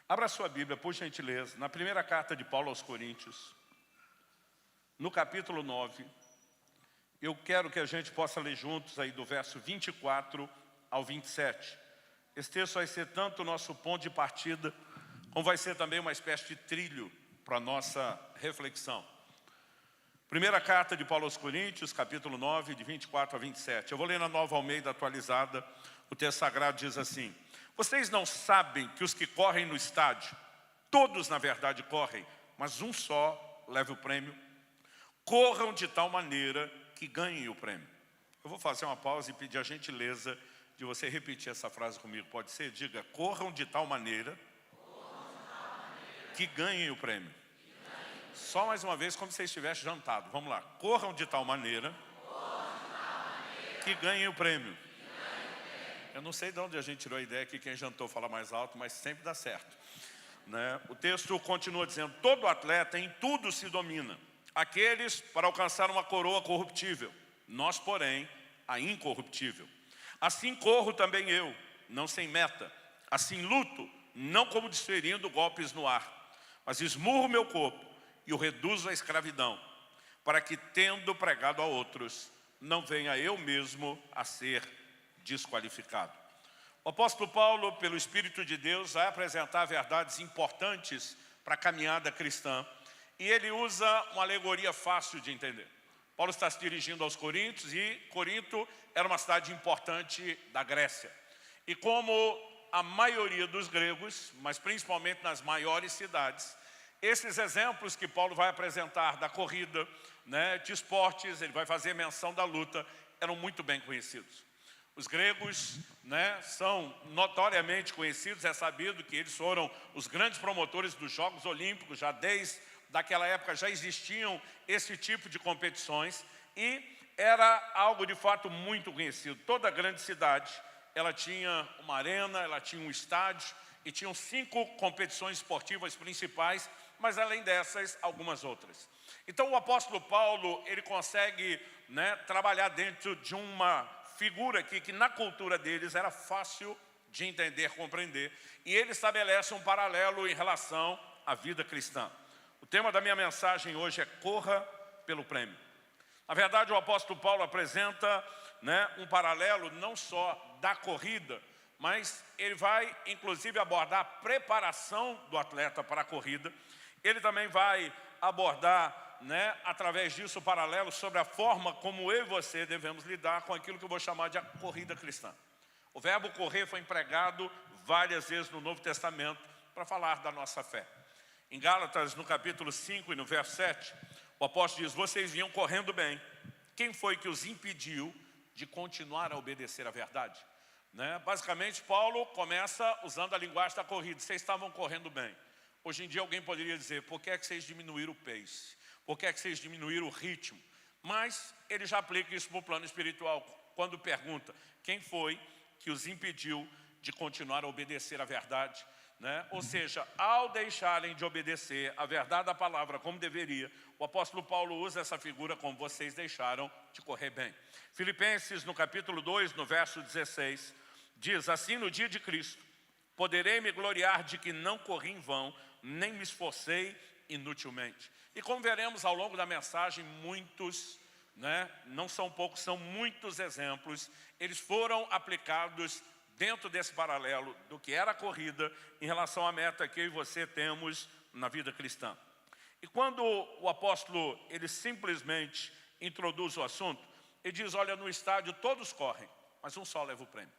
Abra sua Bíblia, por gentileza, na primeira carta de Paulo aos Coríntios, no capítulo 9. Eu quero que a gente possa ler juntos aí do verso 24 ao 27. Esse texto vai ser tanto o nosso ponto de partida, como vai ser também uma espécie de trilho para a nossa reflexão. Primeira carta de Paulo aos Coríntios, capítulo 9, de 24 a 27. Eu vou ler na Nova Almeida atualizada. O texto sagrado diz assim: vocês não sabem que os que correm no estádio, todos na verdade correm, mas um só leva o prêmio? Corram de tal maneira que ganhem o prêmio. Eu vou fazer uma pausa e pedir a gentileza de você repetir essa frase comigo. Pode ser? Diga: corram de tal maneira que ganhem o prêmio. Só mais uma vez, como se você estivesse jantado. Vamos lá. Corram de tal maneira que ganhem o prêmio. Eu não sei de onde a gente tirou a ideia que quem jantou fala mais alto, mas sempre dá certo, né? O texto continua dizendo: todo atleta em tudo se domina. Aqueles para alcançar uma coroa corruptível, nós, porém, a incorruptível. Assim corro também eu, não sem meta. Assim luto, não como desferindo golpes no ar, mas esmurro meu corpo e o reduzo à escravidão, para que, tendo pregado a outros, não venha eu mesmo a ser desqualificado. O apóstolo Paulo, pelo Espírito de Deus, vai apresentar verdades importantes para a caminhada cristã, e ele usa uma alegoria fácil de entender. Paulo está se dirigindo aos Coríntios, e Corinto era uma cidade importante da Grécia. E como a maioria dos gregos, mas principalmente nas maiores cidades, esses exemplos que Paulo vai apresentar da corrida, né, de esportes, ele vai fazer menção da luta, eram muito bem conhecidos. Os gregos, né, são notoriamente conhecidos, é sabido que eles foram os grandes promotores dos Jogos Olímpicos. Já desde daquela época já existiam esse tipo de competições e era algo de fato muito conhecido. Toda grande cidade, ela tinha uma arena, ela tinha um estádio e tinham 5 competições esportivas principais, mas além dessas, algumas outras. Então o apóstolo Paulo, ele consegue, né, trabalhar dentro de uma figura aqui que na cultura deles era fácil de entender, compreender, e ele estabelece um paralelo em relação à vida cristã. O tema da minha mensagem hoje é: corra pelo prêmio. Na verdade, o apóstolo Paulo apresenta, né, um paralelo não só da corrida, mas ele vai inclusive abordar a preparação do atleta para a corrida. Ele também vai abordar, né, através disso, o paralelo sobre a forma como eu e você devemos lidar com aquilo que eu vou chamar de a corrida cristã. O verbo correr foi empregado várias vezes no Novo Testamento para falar da nossa fé. Em Gálatas, no capítulo 5 e no verso 7, o apóstolo diz: vocês vinham correndo bem. Quem foi que os impediu de continuar a obedecer à verdade? Né? Basicamente, Paulo começa usando a linguagem da corrida. Vocês estavam correndo bem. Hoje em dia alguém poderia dizer: por que é que vocês diminuíram o pace? Por que é que vocês diminuíram o ritmo? Mas ele já aplica isso para o plano espiritual, quando pergunta: quem foi que os impediu de continuar a obedecer à verdade? Né? Ou seja, ao deixarem de obedecer a verdade da palavra como deveria, o apóstolo Paulo usa essa figura como: vocês deixaram de correr bem. Filipenses, no capítulo 2, no verso 16, diz: assim, no dia de Cristo, poderei me gloriar de que não corri em vão, nem me esforcei inutilmente. E como veremos ao longo da mensagem, muitos, né, não são poucos, são muitos exemplos, eles foram aplicados dentro desse paralelo do que era a corrida em relação à meta que eu e você temos na vida cristã. E quando o apóstolo, ele simplesmente introduz o assunto, ele diz: olha, no estádio todos correm, mas um só leva o prêmio.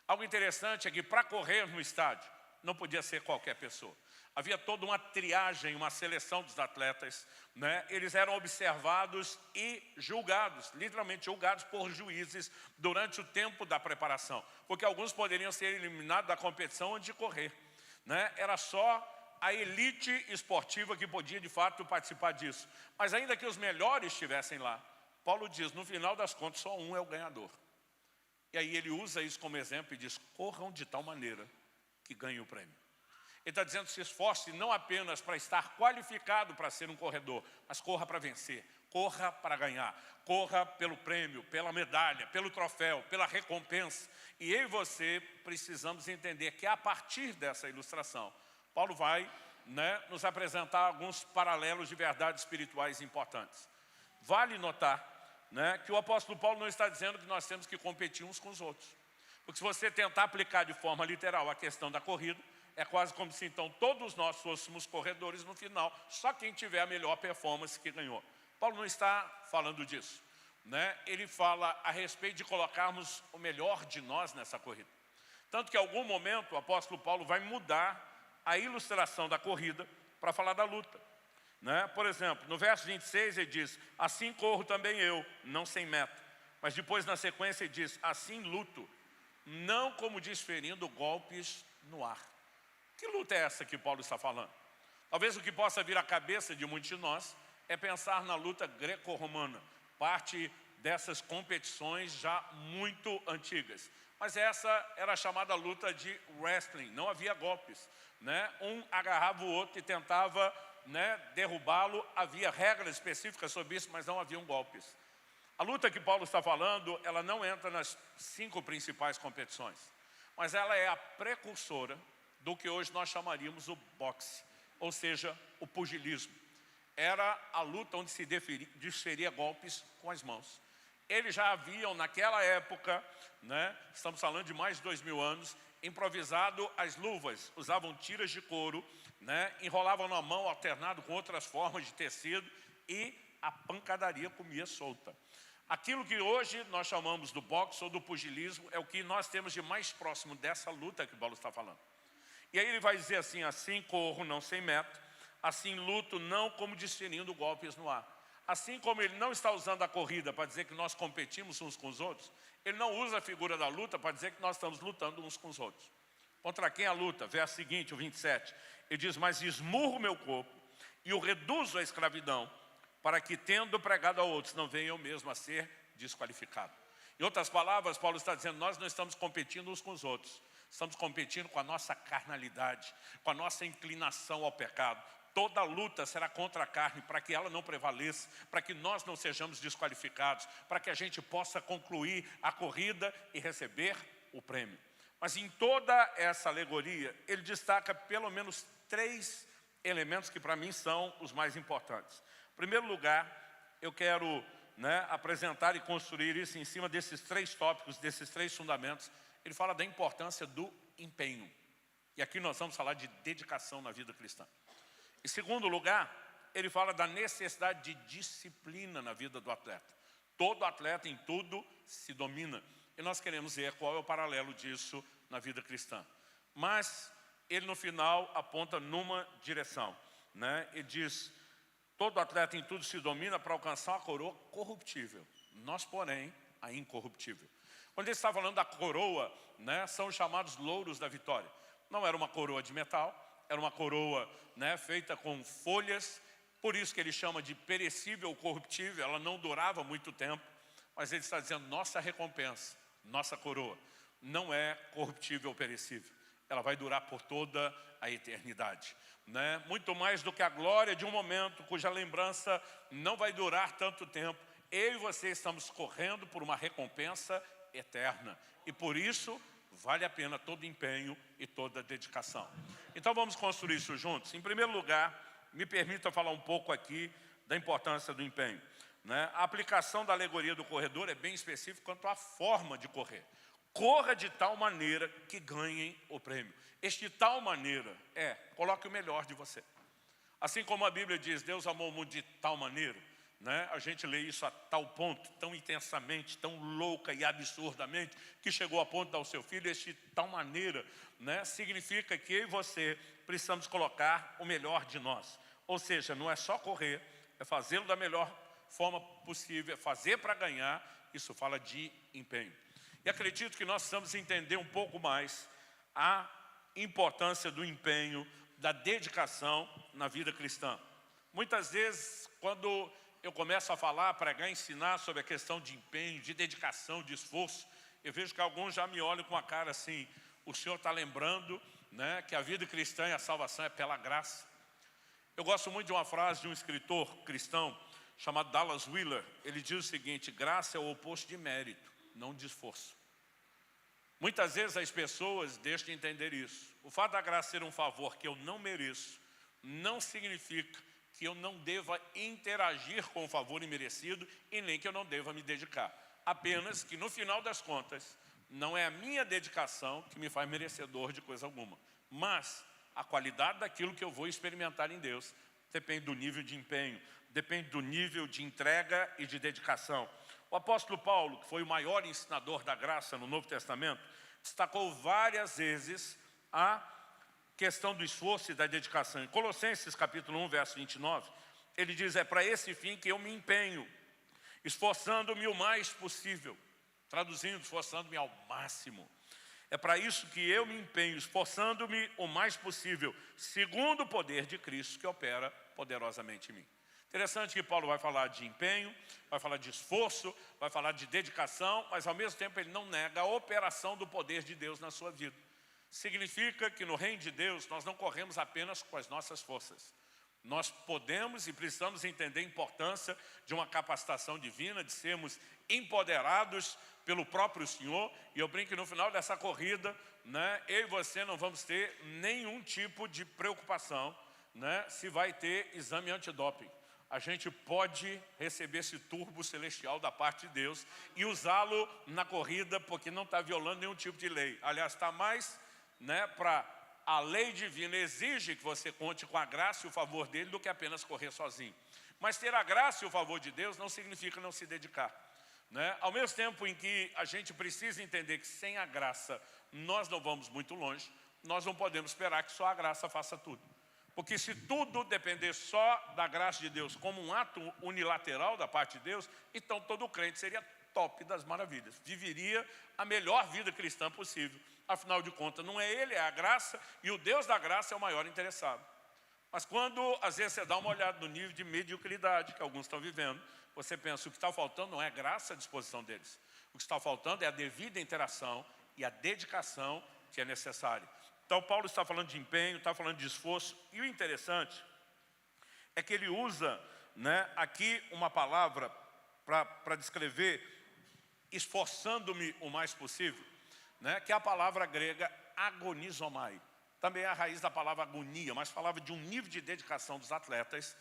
Algo interessante é que para correr no estádio não podia ser qualquer pessoa. Havia toda uma triagem, uma seleção dos atletas, né? Eles eram observados e julgados, literalmente julgados por juízes durante o tempo da preparação, porque alguns poderiam ser eliminados da competição antes de correr, né? Era só a elite esportiva que podia de fato participar disso. Mas ainda que os melhores estivessem lá, Paulo diz: no final das contas só um é o ganhador. E aí ele usa isso como exemplo e diz: corram de tal maneira que ganhem o prêmio. Ele está dizendo: se esforce não apenas para estar qualificado para ser um corredor, mas corra para vencer, corra para ganhar, corra pelo prêmio, pela medalha, pelo troféu, pela recompensa. E eu e você precisamos entender que a partir dessa ilustração, Paulo vai, nos apresentar alguns paralelos de verdades espirituais importantes. Vale notar, que o apóstolo Paulo não está dizendo que nós temos que competir uns com os outros. Porque se você tentar aplicar de forma literal a questão da corrida, é quase como se então todos nós fôssemos corredores no final, só quem tiver a melhor performance que ganhou. Paulo não está falando disso. Ele fala a respeito de colocarmos o melhor de nós nessa corrida. Tanto que em algum momento o apóstolo Paulo vai mudar a ilustração da corrida para falar da luta. Por exemplo, no verso 26 ele diz, assim corro também eu, não sem meta. Mas depois na sequência ele diz, assim luto, não como desferindo golpes no ar. Que luta é essa que Paulo está falando? Talvez o que possa vir à cabeça de muitos de nós é pensar na luta greco-romana, parte dessas competições já muito antigas. Mas essa era a chamada luta de wrestling, não havia golpes. Um agarrava o outro e tentava derrubá-lo, havia regras específicas sobre isso, mas não haviam golpes. A luta que Paulo está falando, ela não entra nas 5 principais competições, mas ela é a precursora do que hoje nós chamaríamos o boxe, ou seja, o pugilismo. Era a luta onde se desferia golpes com as mãos. Eles já haviam, naquela época, estamos falando de mais de 2000 anos, improvisado as luvas, usavam tiras de couro, enrolavam na mão alternado com outras formas de tecido e a pancadaria comia solta. Aquilo que hoje nós chamamos do boxe ou do pugilismo é o que nós temos de mais próximo dessa luta que Paulo está falando. E aí ele vai dizer assim, assim corro não sem meta, assim luto não como desferindo golpes no ar. Assim como ele não está usando a corrida para dizer que nós competimos uns com os outros, ele não usa a figura da luta para dizer que nós estamos lutando uns com os outros. Contra quem a luta? Verso seguinte, o 27. Ele diz, mas esmurro meu corpo e o reduzo à escravidão, para que, tendo pregado a outros, não venha eu mesmo a ser desqualificado. Em outras palavras, Paulo está dizendo, nós não estamos competindo uns com os outros. Estamos competindo com a nossa carnalidade, com a nossa inclinação ao pecado. Toda luta será contra a carne, para que ela não prevaleça, para que nós não sejamos desqualificados, para que a gente possa concluir a corrida e receber o prêmio. Mas em toda essa alegoria, ele destaca pelo menos 3 elementos que para mim são os mais importantes. Em primeiro lugar, eu quero apresentar e construir isso em cima desses 3 tópicos, desses 3 fundamentos. Ele fala da importância do empenho. E aqui nós vamos falar de dedicação na vida cristã. Em segundo lugar, ele fala da necessidade de disciplina na vida do atleta. Todo atleta em tudo se domina. E nós queremos ver qual é o paralelo disso na vida cristã. Mas ele no final aponta numa direção. Ele diz, todo atleta em tudo se domina para alcançar a coroa corruptível. Nós, porém, a incorruptível. Quando ele está falando da coroa, são os chamados louros da vitória. Não era uma coroa de metal, era uma coroa feita com folhas, por isso que ele chama de perecível ou corruptível, ela não durava muito tempo, mas ele está dizendo, nossa recompensa, nossa coroa, não é corruptível ou perecível, ela vai durar por toda a eternidade. Muito mais do que a glória de um momento, cuja lembrança não vai durar tanto tempo, eu e você estamos correndo por uma recompensa eterna, e por isso vale a pena todo empenho e toda dedicação. Então vamos construir isso juntos. Em primeiro lugar, me permita falar um pouco aqui da importância do empenho. A aplicação da alegoria do corredor é bem específica quanto à forma de correr. Corra de tal maneira que ganhem o prêmio. Este de tal maneira coloque o melhor de você. Assim como a Bíblia diz, Deus amou o mundo de tal maneira, a gente lê isso a tal ponto, tão intensamente, tão louca e absurdamente, que chegou a ponto de dar ao seu filho. Este de tal maneira significa que eu e você precisamos colocar o melhor de nós. Ou seja, não é só correr, é fazê-lo da melhor forma possível, é fazer para ganhar. Isso fala de empenho. E acredito que nós precisamos entender um pouco mais a importância do empenho, da dedicação na vida cristã. Muitas vezes, quando eu começo a falar, pregar, ensinar sobre a questão de empenho, de dedicação, de esforço, eu vejo que alguns já me olham com a cara assim, o senhor está lembrando que a vida cristã e a salvação é pela graça. Eu gosto muito de uma frase de um escritor cristão chamado Dallas Willard. Ele diz o seguinte, graça é o oposto de mérito, não de esforço. Muitas vezes as pessoas deixam de entender isso. O fato da graça ser um favor que eu não mereço, não significa que eu não deva interagir com o favor imerecido e nem que eu não deva me dedicar. Apenas que no final das contas, não é a minha dedicação que me faz merecedor de coisa alguma. Mas a qualidade daquilo que eu vou experimentar em Deus depende do nível de empenho, depende do nível de entrega e de dedicação. O apóstolo Paulo, que foi o maior ensinador da graça no Novo Testamento, destacou várias vezes a questão do esforço e da dedicação. Em Colossenses capítulo 1, verso 29, ele diz: é para esse fim que eu me empenho, esforçando-me o mais possível. Traduzindo, esforçando-me ao máximo. É para isso que eu me empenho, esforçando-me o mais possível, segundo o poder de Cristo que opera poderosamente em mim. Interessante que Paulo vai falar de empenho, vai falar de esforço, vai falar de dedicação, mas ao mesmo tempo ele não nega a operação do poder de Deus na sua vida. Significa que no reino de Deus nós não corremos apenas com as nossas forças. Nós podemos e precisamos entender a importância de uma capacitação divina, de sermos empoderados pelo próprio Senhor. E eu brinco que no final dessa corrida, eu e você não vamos ter nenhum tipo de preocupação, se vai ter exame antidoping. A gente pode receber esse turbo celestial da parte de Deus e usá-lo na corrida, porque não está violando nenhum tipo de lei. Aliás, está mais para a lei divina exige que você conte com a graça e o favor dele do que apenas correr sozinho. Mas ter a graça e o favor de Deus não significa não se dedicar. Ao mesmo tempo em que a gente precisa entender que sem a graça nós não vamos muito longe, nós não podemos esperar que só a graça faça tudo. Porque se tudo depender só da graça de Deus como um ato unilateral da parte de Deus, então todo crente seria top das maravilhas. Viveria a melhor vida cristã possível. Afinal de contas, não é ele, é a graça, e o Deus da graça é o maior interessado. Mas quando às vezes você dá uma olhada no nível de mediocridade que alguns estão vivendo, você pensa, o que está faltando não é graça à disposição deles. O que está faltando é a devida interação e a dedicação que é necessária. Então Paulo está falando de empenho, está falando de esforço, e o interessante é que ele usa aqui uma palavra para descrever esforçando-me o mais possível, que é a palavra grega agonizomai. Também é a raiz da palavra agonia, mas falava de um nível de dedicação dos atletas,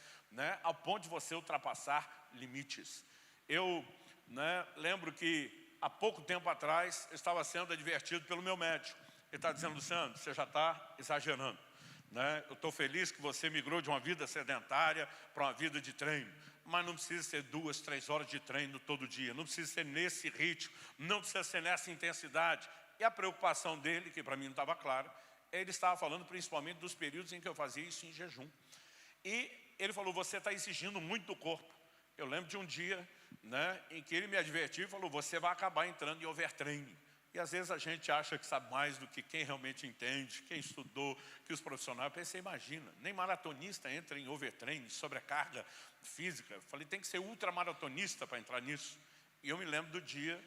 ao ponto de você ultrapassar limites. Eu lembro que há pouco tempo atrás eu estava sendo advertido pelo meu médico. Ele está dizendo: Luciano, você já está exagerando. Eu estou feliz que você migrou de uma vida sedentária para uma vida de treino. Mas não precisa ser 2, 3 horas de treino todo dia. Não precisa ser nesse ritmo. Não precisa ser nessa intensidade. E a preocupação dele, que para mim não estava clara, ele estava falando principalmente dos períodos em que eu fazia isso em jejum. E ele falou: você está exigindo muito do corpo. Eu lembro de um dia em que ele me advertiu e falou: você vai acabar entrando em overtraining. E às vezes a gente acha que sabe mais do que quem realmente entende, quem estudou, que os profissionais. Eu pensei, imagina, nem maratonista entra em overtraining, sobrecarga física. Eu falei, tem que ser ultramaratonista para entrar nisso. E eu me lembro do dia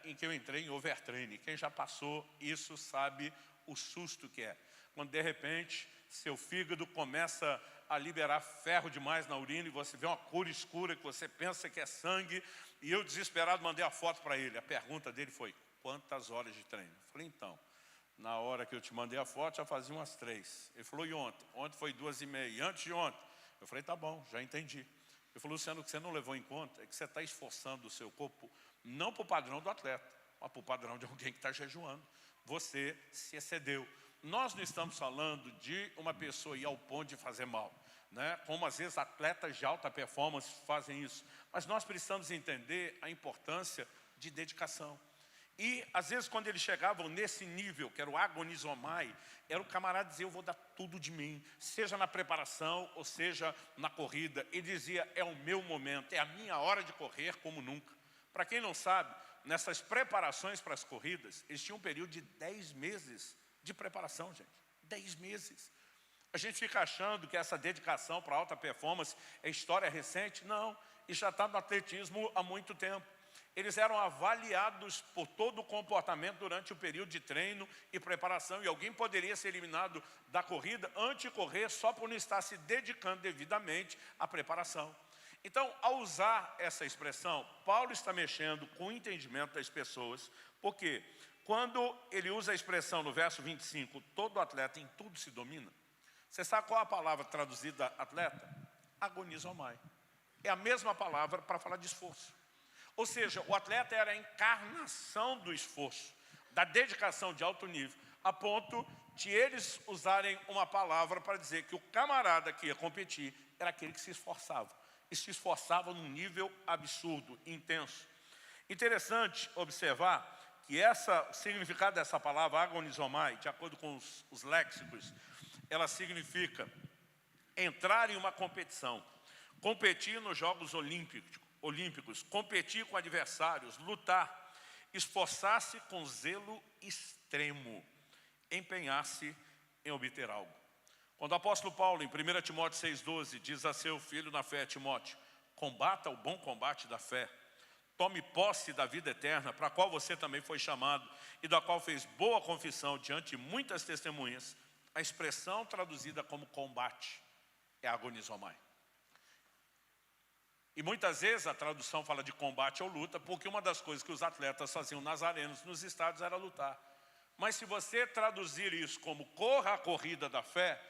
em que eu entrei em overtraining. Quem já passou isso sabe o susto que é. Quando de repente seu fígado começa a liberar ferro demais na urina e você vê uma cor escura que você pensa que é sangue. E eu desesperado mandei a foto para ele. A pergunta dele foi: quantas horas de treino? Eu falei, então, na hora que eu te mandei a foto, já fazia umas 3. Ele falou, e ontem? Ontem foi 2h30. E antes de ontem? Eu falei, tá bom, já entendi. Ele falou, Luciano, o que você não levou em conta é que você está esforçando o seu corpo, não para o padrão do atleta, mas para o padrão de alguém que está jejuando. Você se excedeu. Nós não estamos falando de uma pessoa ir ao ponto de fazer mal, como às vezes atletas de alta performance fazem isso. Mas nós precisamos entender a importância de dedicação. E, às vezes, quando eles chegavam nesse nível, que era o agonizomai, era o camarada dizer, eu vou dar tudo de mim, seja na preparação, ou seja na corrida. Ele dizia, é o meu momento, é a minha hora de correr como nunca. Para quem não sabe, nessas preparações para as corridas, eles tinham um período de 10 meses de preparação, gente. 10 meses. A gente fica achando que essa dedicação para alta performance é história recente. Não, isso já está no atletismo há muito tempo. Eles eram avaliados por todo o comportamento durante o período de treino e preparação. E alguém poderia ser eliminado da corrida antes de correr só por não estar se dedicando devidamente à preparação. Então, ao usar essa expressão, Paulo está mexendo com o entendimento das pessoas. Por quê? quando ele usa a expressão no verso 25, todo atleta em tudo se domina, você sabe qual é a palavra traduzida atleta? Agonizomai. É a mesma palavra para falar de esforço. Ou seja, o atleta era a encarnação do esforço, da dedicação de alto nível, a ponto de eles usarem uma palavra para dizer que o camarada que ia competir era aquele que se esforçava. E se esforçava num nível absurdo, intenso. Interessante observar que o significado dessa palavra, agonizomai, de acordo com os léxicos, ela significa entrar em uma competição, competir nos Jogos Olímpicos, competir com adversários, lutar, esforçar-se com zelo extremo, empenhar-se em obter algo. Quando o apóstolo Paulo, em 1 Timóteo 6,12, diz a seu filho na fé, Timóteo, combata o bom combate da fé, tome posse da vida eterna, para a qual você também foi chamado e da qual fez boa confissão diante de muitas testemunhas, a expressão traduzida como combate é agonizomai. E muitas vezes a tradução fala de combate ou luta, porque uma das coisas que os atletas faziam nazarenos nos estádios era lutar. Mas se você traduzir isso como corra a corrida da fé,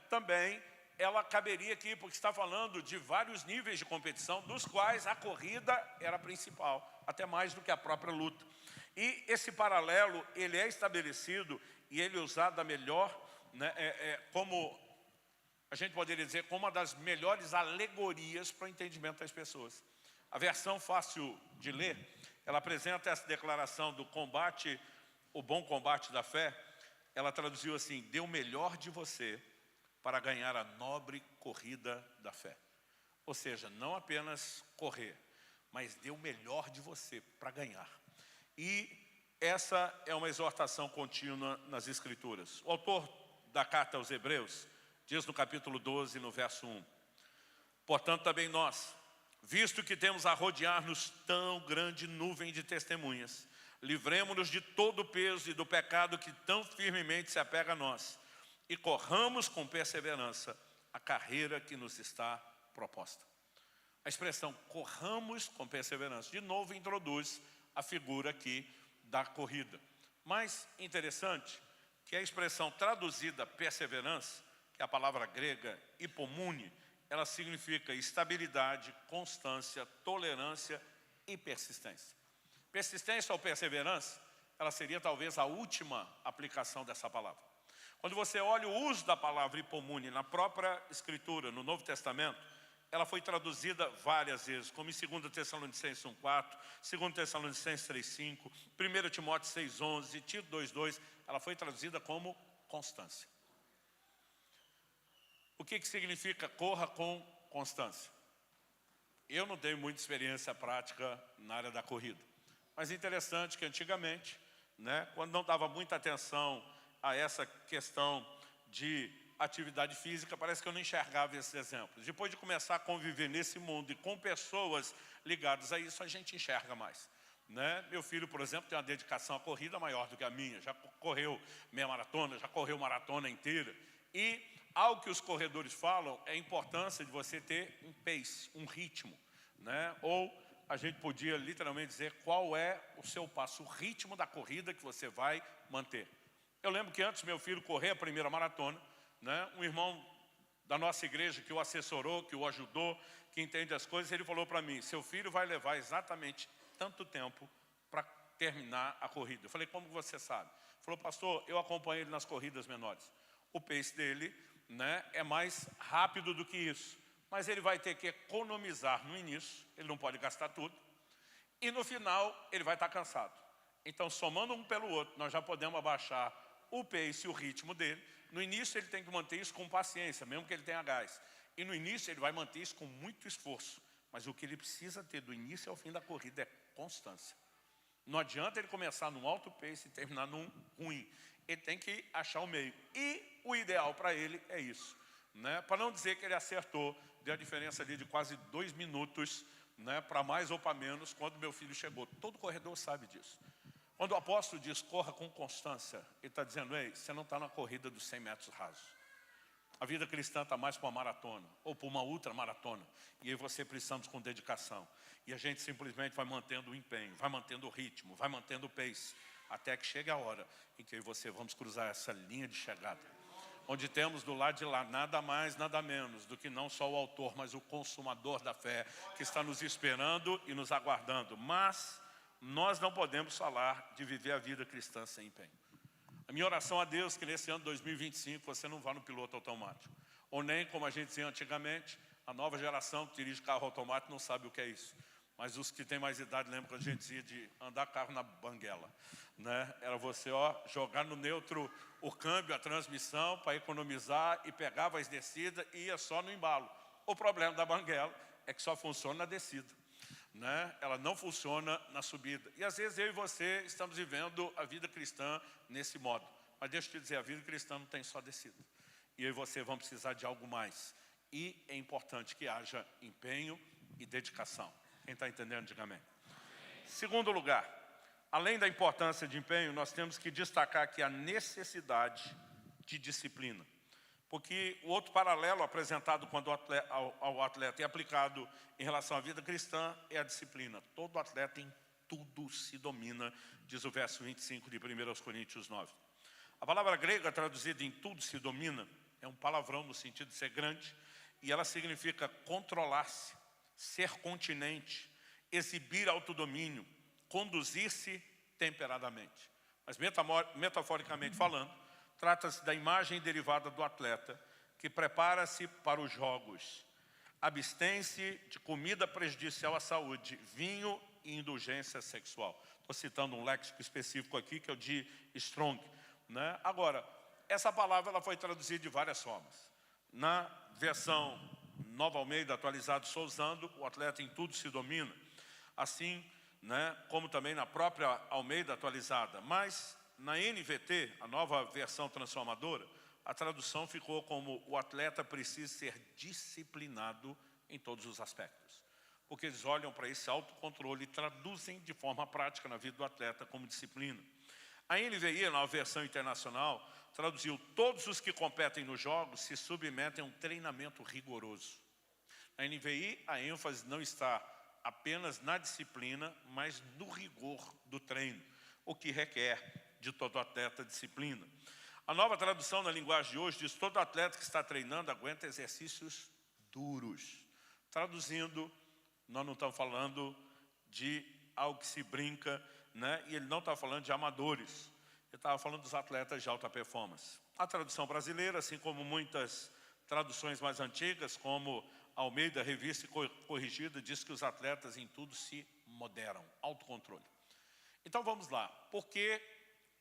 também ela caberia aqui, porque está falando de vários níveis de competição, dos quais a corrida era a principal, até mais do que a própria luta. E esse paralelo, ele é estabelecido e ele é usado da melhor, como a gente poderia dizer, como uma das melhores alegorias para o entendimento das pessoas. A versão fácil de ler, ela apresenta essa declaração do combate, o bom combate da fé. Ela traduziu assim, dê o melhor de você para ganhar a nobre corrida da fé. Ou seja, não apenas correr, mas dê o melhor de você para ganhar. E essa é uma exortação contínua nas Escrituras. O autor da carta aos Hebreus diz no capítulo 12, no verso 1, portanto também nós, visto que temos a rodear-nos tão grande nuvem de testemunhas, livremo-nos de todo o peso e do pecado que tão firmemente se apega a nós, e corramos com perseverança a carreira que nos está proposta. A expressão corramos com perseverança, de novo introduz a figura aqui da corrida. Mas interessante que a expressão traduzida perseverança, que é a palavra grega hipomune, ela significa estabilidade, constância, tolerância e persistência. Persistência ou perseverança, ela seria talvez a última aplicação dessa palavra. Quando você olha o uso da palavra hipomune na própria Escritura, no Novo Testamento, ela foi traduzida várias vezes, como em 2 Tessalonicenses 1,4, 2 Tessalonicenses 3,5, 1 Timóteo 6,11, Tito 2,2, ela foi traduzida como constância. O que significa corra com constância? Eu não tenho muita experiência prática na área da corrida, mas é interessante que antigamente, quando não dava muita atenção a essa questão de atividade física, parece que eu não enxergava esses exemplos. Depois de começar a conviver nesse mundo e com pessoas ligadas a isso, a gente enxerga mais. Meu filho, por exemplo, tem uma dedicação à corrida maior do que a minha. Já correu meia maratona, já correu maratona inteira. E algo que os corredores falam é a importância de você ter um pace, um ritmo. Ou a gente podia literalmente dizer qual é o seu passo, o ritmo da corrida que você vai manter. Eu lembro que antes meu filho correr a primeira maratona, um irmão da nossa igreja que o assessorou, que o ajudou, que entende as coisas, ele falou para mim, seu filho vai levar exatamente tanto tempo para terminar a corrida. Eu falei, como você sabe? Ele falou, pastor, eu acompanho ele nas corridas menores. O pace dele é mais rápido do que isso, mas ele vai ter que economizar no início, ele não pode gastar tudo, e no final ele vai estar cansado. Então, somando um pelo outro, nós já podemos abaixar o pace e o ritmo dele. No início ele tem que manter isso com paciência, mesmo que ele tenha gás. E no início ele vai manter isso com muito esforço. Mas o que ele precisa ter do início ao fim da corrida é constância. Não adianta ele começar num alto pace e terminar num ruim. Ele tem que achar o meio. E o ideal para ele é isso. Para não dizer que ele acertou, deu a diferença ali de quase 2 minutos, para mais ou para menos, quando meu filho chegou. Todo corredor sabe disso. Quando o apóstolo diz, corra com constância, ele está dizendo, ei, você não está na corrida dos 100 metros rasos. A vida cristã está mais para uma maratona, ou para uma ultramaratona. E aí você precisamos com dedicação. E a gente simplesmente vai mantendo o empenho, vai mantendo o ritmo, vai mantendo o pace. até que chegue a hora em que eu e você vamos cruzar essa linha de chegada, onde temos do lado de lá nada mais, nada menos do que não só o autor, mas o consumador da fé, que está nos esperando e nos aguardando. Mas nós não podemos falar de viver a vida cristã sem empenho. A minha oração a Deus é que nesse ano 2025 você não vá no piloto automático, ou nem, como a gente dizia antigamente, a nova geração que dirige carro automático não sabe o que é isso. Mas os que têm mais idade lembram quando a gente dizia de andar carro na banguela, né? Era você jogar no neutro o câmbio, a transmissão, para economizar, e pegava as descidas e ia só no embalo. O problema da banguela é que só funciona na descida, né? Ela não funciona na subida. E às vezes eu e você estamos vivendo a vida cristã nesse modo. Mas deixa eu te dizer, a vida cristã não tem só descida. E eu e você vamos precisar de algo mais. E é importante que haja empenho e dedicação. Quem está entendendo, diga amém. Segundo lugar, além da importância de empenho, nós temos que destacar aqui a necessidade de disciplina. Porque o outro paralelo apresentado quando ao atleta é aplicado em relação à vida cristã é a disciplina. Todo atleta em tudo se domina, diz o verso 25 de 1 Coríntios 9. A palavra grega traduzida em tudo se domina é um palavrão no sentido de ser grande, e ela significa controlar-se, ser continente, exibir autodomínio, conduzir-se temperadamente. Mas metaforicamente falando, trata-se da imagem derivada do atleta que prepara-se para os jogos, abstém-se de comida prejudicial à saúde, vinho e indulgência sexual. Estou citando um léxico específico aqui, que é o de Strong, né? Agora, essa palavra ela foi traduzida de várias formas. Na versão Nova Almeida atualizada, estou usando, o atleta em tudo se domina. Assim, né, como também na própria Almeida atualizada. Mas na NVT, a nova versão transformadora, a tradução ficou como: o atleta precisa ser disciplinado em todos os aspectos. Porque eles olham para esse autocontrole e traduzem de forma prática na vida do atleta como disciplina. A NVI, na versão internacional, traduziu: todos os que competem nos jogos se submetem a um treinamento rigoroso. Na NVI, a ênfase não está apenas na disciplina, mas no rigor do treino, o que requer de todo atleta disciplina. A nova tradução na linguagem de hoje diz: todo atleta que está treinando aguenta exercícios duros. Traduzindo, nós não estamos falando de algo que se brinca, né? E ele não está falando de amadores. Ele estava falando dos atletas de alta performance. A tradução brasileira, assim como muitas traduções mais antigas, como Almeida, Revista e Corrigida, diz que os atletas em tudo se moderam, autocontrole. Então vamos lá. Por que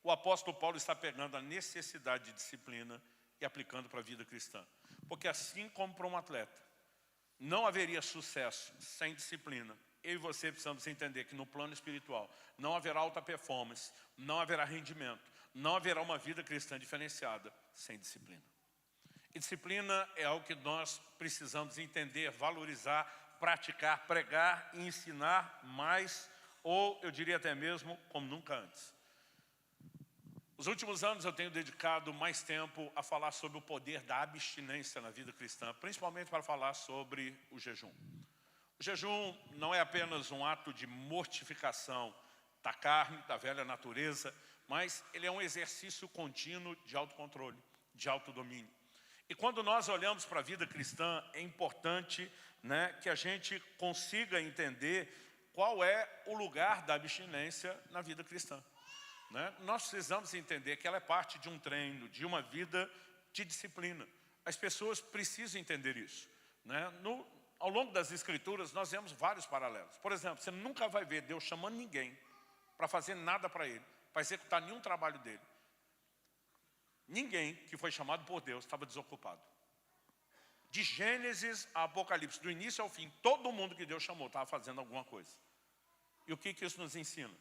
o apóstolo Paulo está pegando a necessidade de disciplina e aplicando para a vida cristã? Porque assim como para um atleta, não haveria sucesso sem disciplina. Eu e você precisamos entender que no plano espiritual não haverá alta performance, não haverá rendimento, não haverá uma vida cristã diferenciada sem disciplina. E disciplina é algo que nós precisamos entender, valorizar, praticar, pregar e ensinar mais, ou eu diria até mesmo como nunca antes. Os últimos anos eu tenho dedicado mais tempo a falar sobre o poder da abstinência na vida cristã, principalmente para falar sobre o jejum. O jejum não é apenas um ato de mortificação da carne, da velha natureza, mas ele é um exercício contínuo de autocontrole, de autodomínio. E quando nós olhamos para a vida cristã, é importante, né, que a gente consiga entender qual é o lugar da abstinência na vida cristã. Né? Nós precisamos entender que ela é parte de um treino, de uma vida de disciplina. As pessoas precisam entender isso. Né? Ao longo das Escrituras, nós vemos vários paralelos. Por exemplo, você nunca vai ver Deus chamando ninguém para fazer nada para Ele, para executar nenhum trabalho dele. Ninguém que foi chamado por Deus estava desocupado. De Gênesis a Apocalipse, do início ao fim, todo mundo que Deus chamou estava fazendo alguma coisa. E o que isso nos ensina?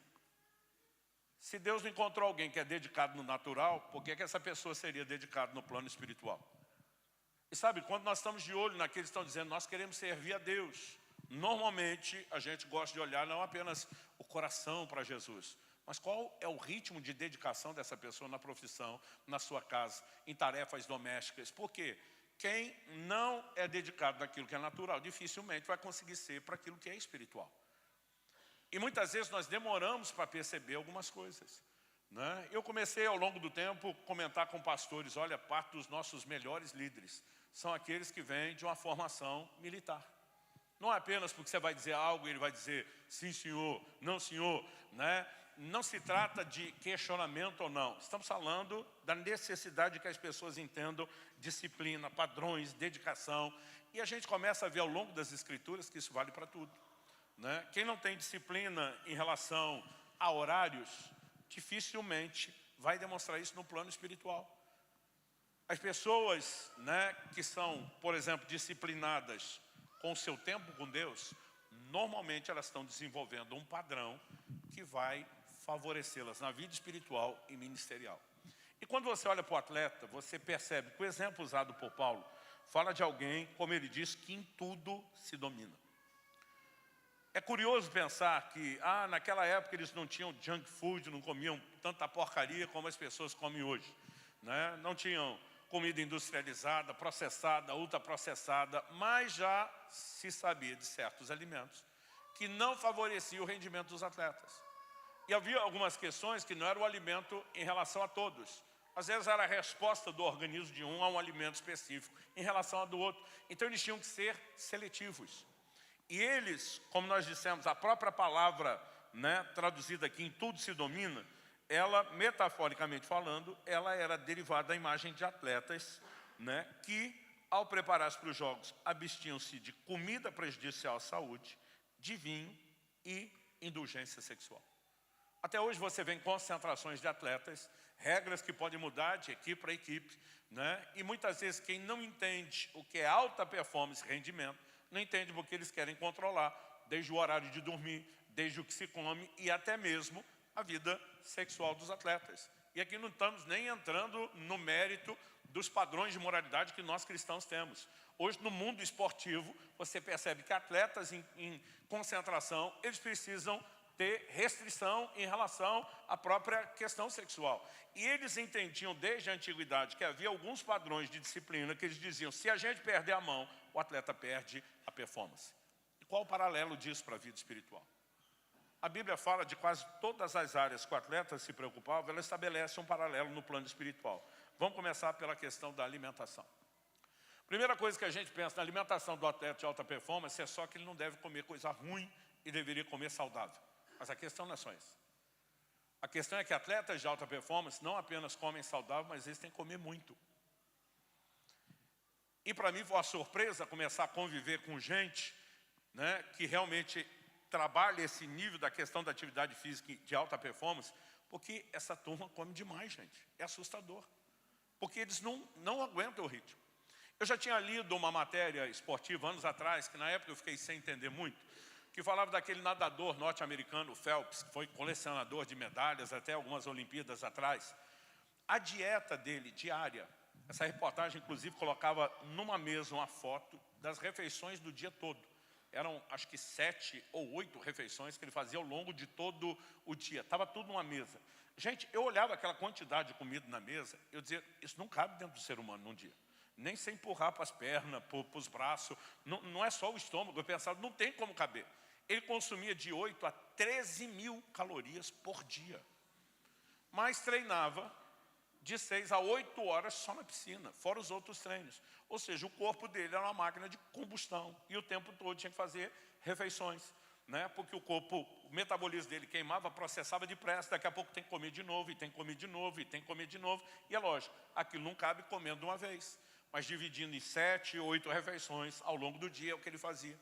Se Deus não encontrou alguém que é dedicado no natural, por que essa pessoa seria dedicada no plano espiritual? E sabe, quando nós estamos de olho naqueles que estão dizendo, nós queremos servir a Deus, normalmente a gente gosta de olhar não apenas o coração para Jesus, mas qual é o ritmo de dedicação dessa pessoa na profissão, na sua casa, em tarefas domésticas. Por quê? Quem não é dedicado naquilo que é natural, dificilmente vai conseguir ser para aquilo que é espiritual. E muitas vezes nós demoramos para perceber algumas coisas. né? Eu comecei ao longo do tempo a comentar com pastores, olha, parte dos nossos melhores líderes são aqueles que vêm de uma formação militar. Não é apenas porque você vai dizer algo e ele vai dizer sim senhor, não senhor, né? Não se trata de questionamento ou não. Estamos falando da necessidade de que as pessoas entendam disciplina, padrões, dedicação. E a gente começa a ver ao longo das Escrituras que isso vale para tudo, né? Quem não tem disciplina em relação a horários, dificilmente vai demonstrar isso no plano espiritual. As pessoas, né, que são, por exemplo, disciplinadas com o seu tempo com Deus, normalmente elas estão desenvolvendo um padrão que vai favorecê-las na vida espiritual e ministerial. E quando você olha para o atleta, você percebe que o exemplo usado por Paulo fala de alguém, como ele diz, que em tudo se domina. É curioso pensar que, naquela época eles não tinham junk food, não comiam tanta porcaria como as pessoas comem hoje, né? Não tinham comida industrializada, processada, ultraprocessada, mas já se sabia de certos alimentos que não favoreciam o rendimento dos atletas. E havia algumas questões que não era o alimento em relação a todos. Às vezes era a resposta do organismo de um a um alimento específico em relação ao do outro. Então eles tinham que ser seletivos. E eles, como nós dissemos, a própria palavra, né, traduzida aqui em tudo se domina, ela, metaforicamente falando, ela era derivada da imagem de atletas, né, que, ao preparar-se para os jogos, abstinham-se de comida prejudicial à saúde, de vinho e indulgência sexual. Até hoje você vê em concentrações de atletas, regras que podem mudar de equipe para equipe, né? E muitas vezes quem não entende o que é alta performance e rendimento, não entende porque eles querem controlar, desde o horário de dormir, desde o que se come e até mesmo a vida sexual dos atletas. E aqui não estamos nem entrando no mérito dos padrões de moralidade que nós cristãos temos. Hoje, no mundo esportivo, você percebe que atletas em concentração, eles precisam ter restrição em relação à própria questão sexual. E eles entendiam desde a antiguidade que havia alguns padrões de disciplina que eles diziam, se a gente perder a mão, o atleta perde a performance. E qual o paralelo disso para a vida espiritual? A Bíblia fala de quase todas as áreas que o atleta se preocupava, ela estabelece um paralelo no plano espiritual. Vamos começar pela questão da alimentação. Primeira coisa que a gente pensa na alimentação do atleta de alta performance é só que ele não deve comer coisa ruim e deveria comer saudável. Mas a questão não é só isso. A questão é que atletas de alta performance não apenas comem saudável, mas eles têm que comer muito. E para mim foi uma surpresa começar a conviver com gente, né, que realmente trabalha esse nível da questão da atividade física de alta performance, porque essa turma come demais, gente. É assustador. Porque eles não aguentam o ritmo. Eu já tinha lido uma matéria esportiva anos atrás, que na época eu fiquei sem entender muito, que falava daquele nadador norte-americano, Phelps, que foi colecionador de medalhas até algumas Olimpíadas atrás. A dieta dele, diária, essa reportagem inclusive colocava numa mesa uma foto das refeições do dia todo. Eram acho que 7 ou 8 refeições que ele fazia ao longo de todo o dia. Estava tudo numa mesa. Gente, eu olhava aquela quantidade de comida na mesa, eu dizia, isso não cabe dentro do ser humano num dia. Nem sem empurrar para as pernas, para os braços, não é só o estômago. Eu pensava, não tem como caber. Ele consumia de 8 a 13 mil calorias por dia. Mas treinava de 6 a 8 horas só na piscina, fora os outros treinos. Ou seja, o corpo dele era uma máquina de combustão. E o tempo todo tinha que fazer refeições, né? Porque o metabolismo dele queimava, processava depressa. Daqui a pouco tem que comer de novo, e tem que comer de novo, e tem que comer de novo. E é lógico, aquilo não cabe comendo de uma vez. Mas dividindo em 7 ou 8 refeições ao longo do dia é o que ele fazia.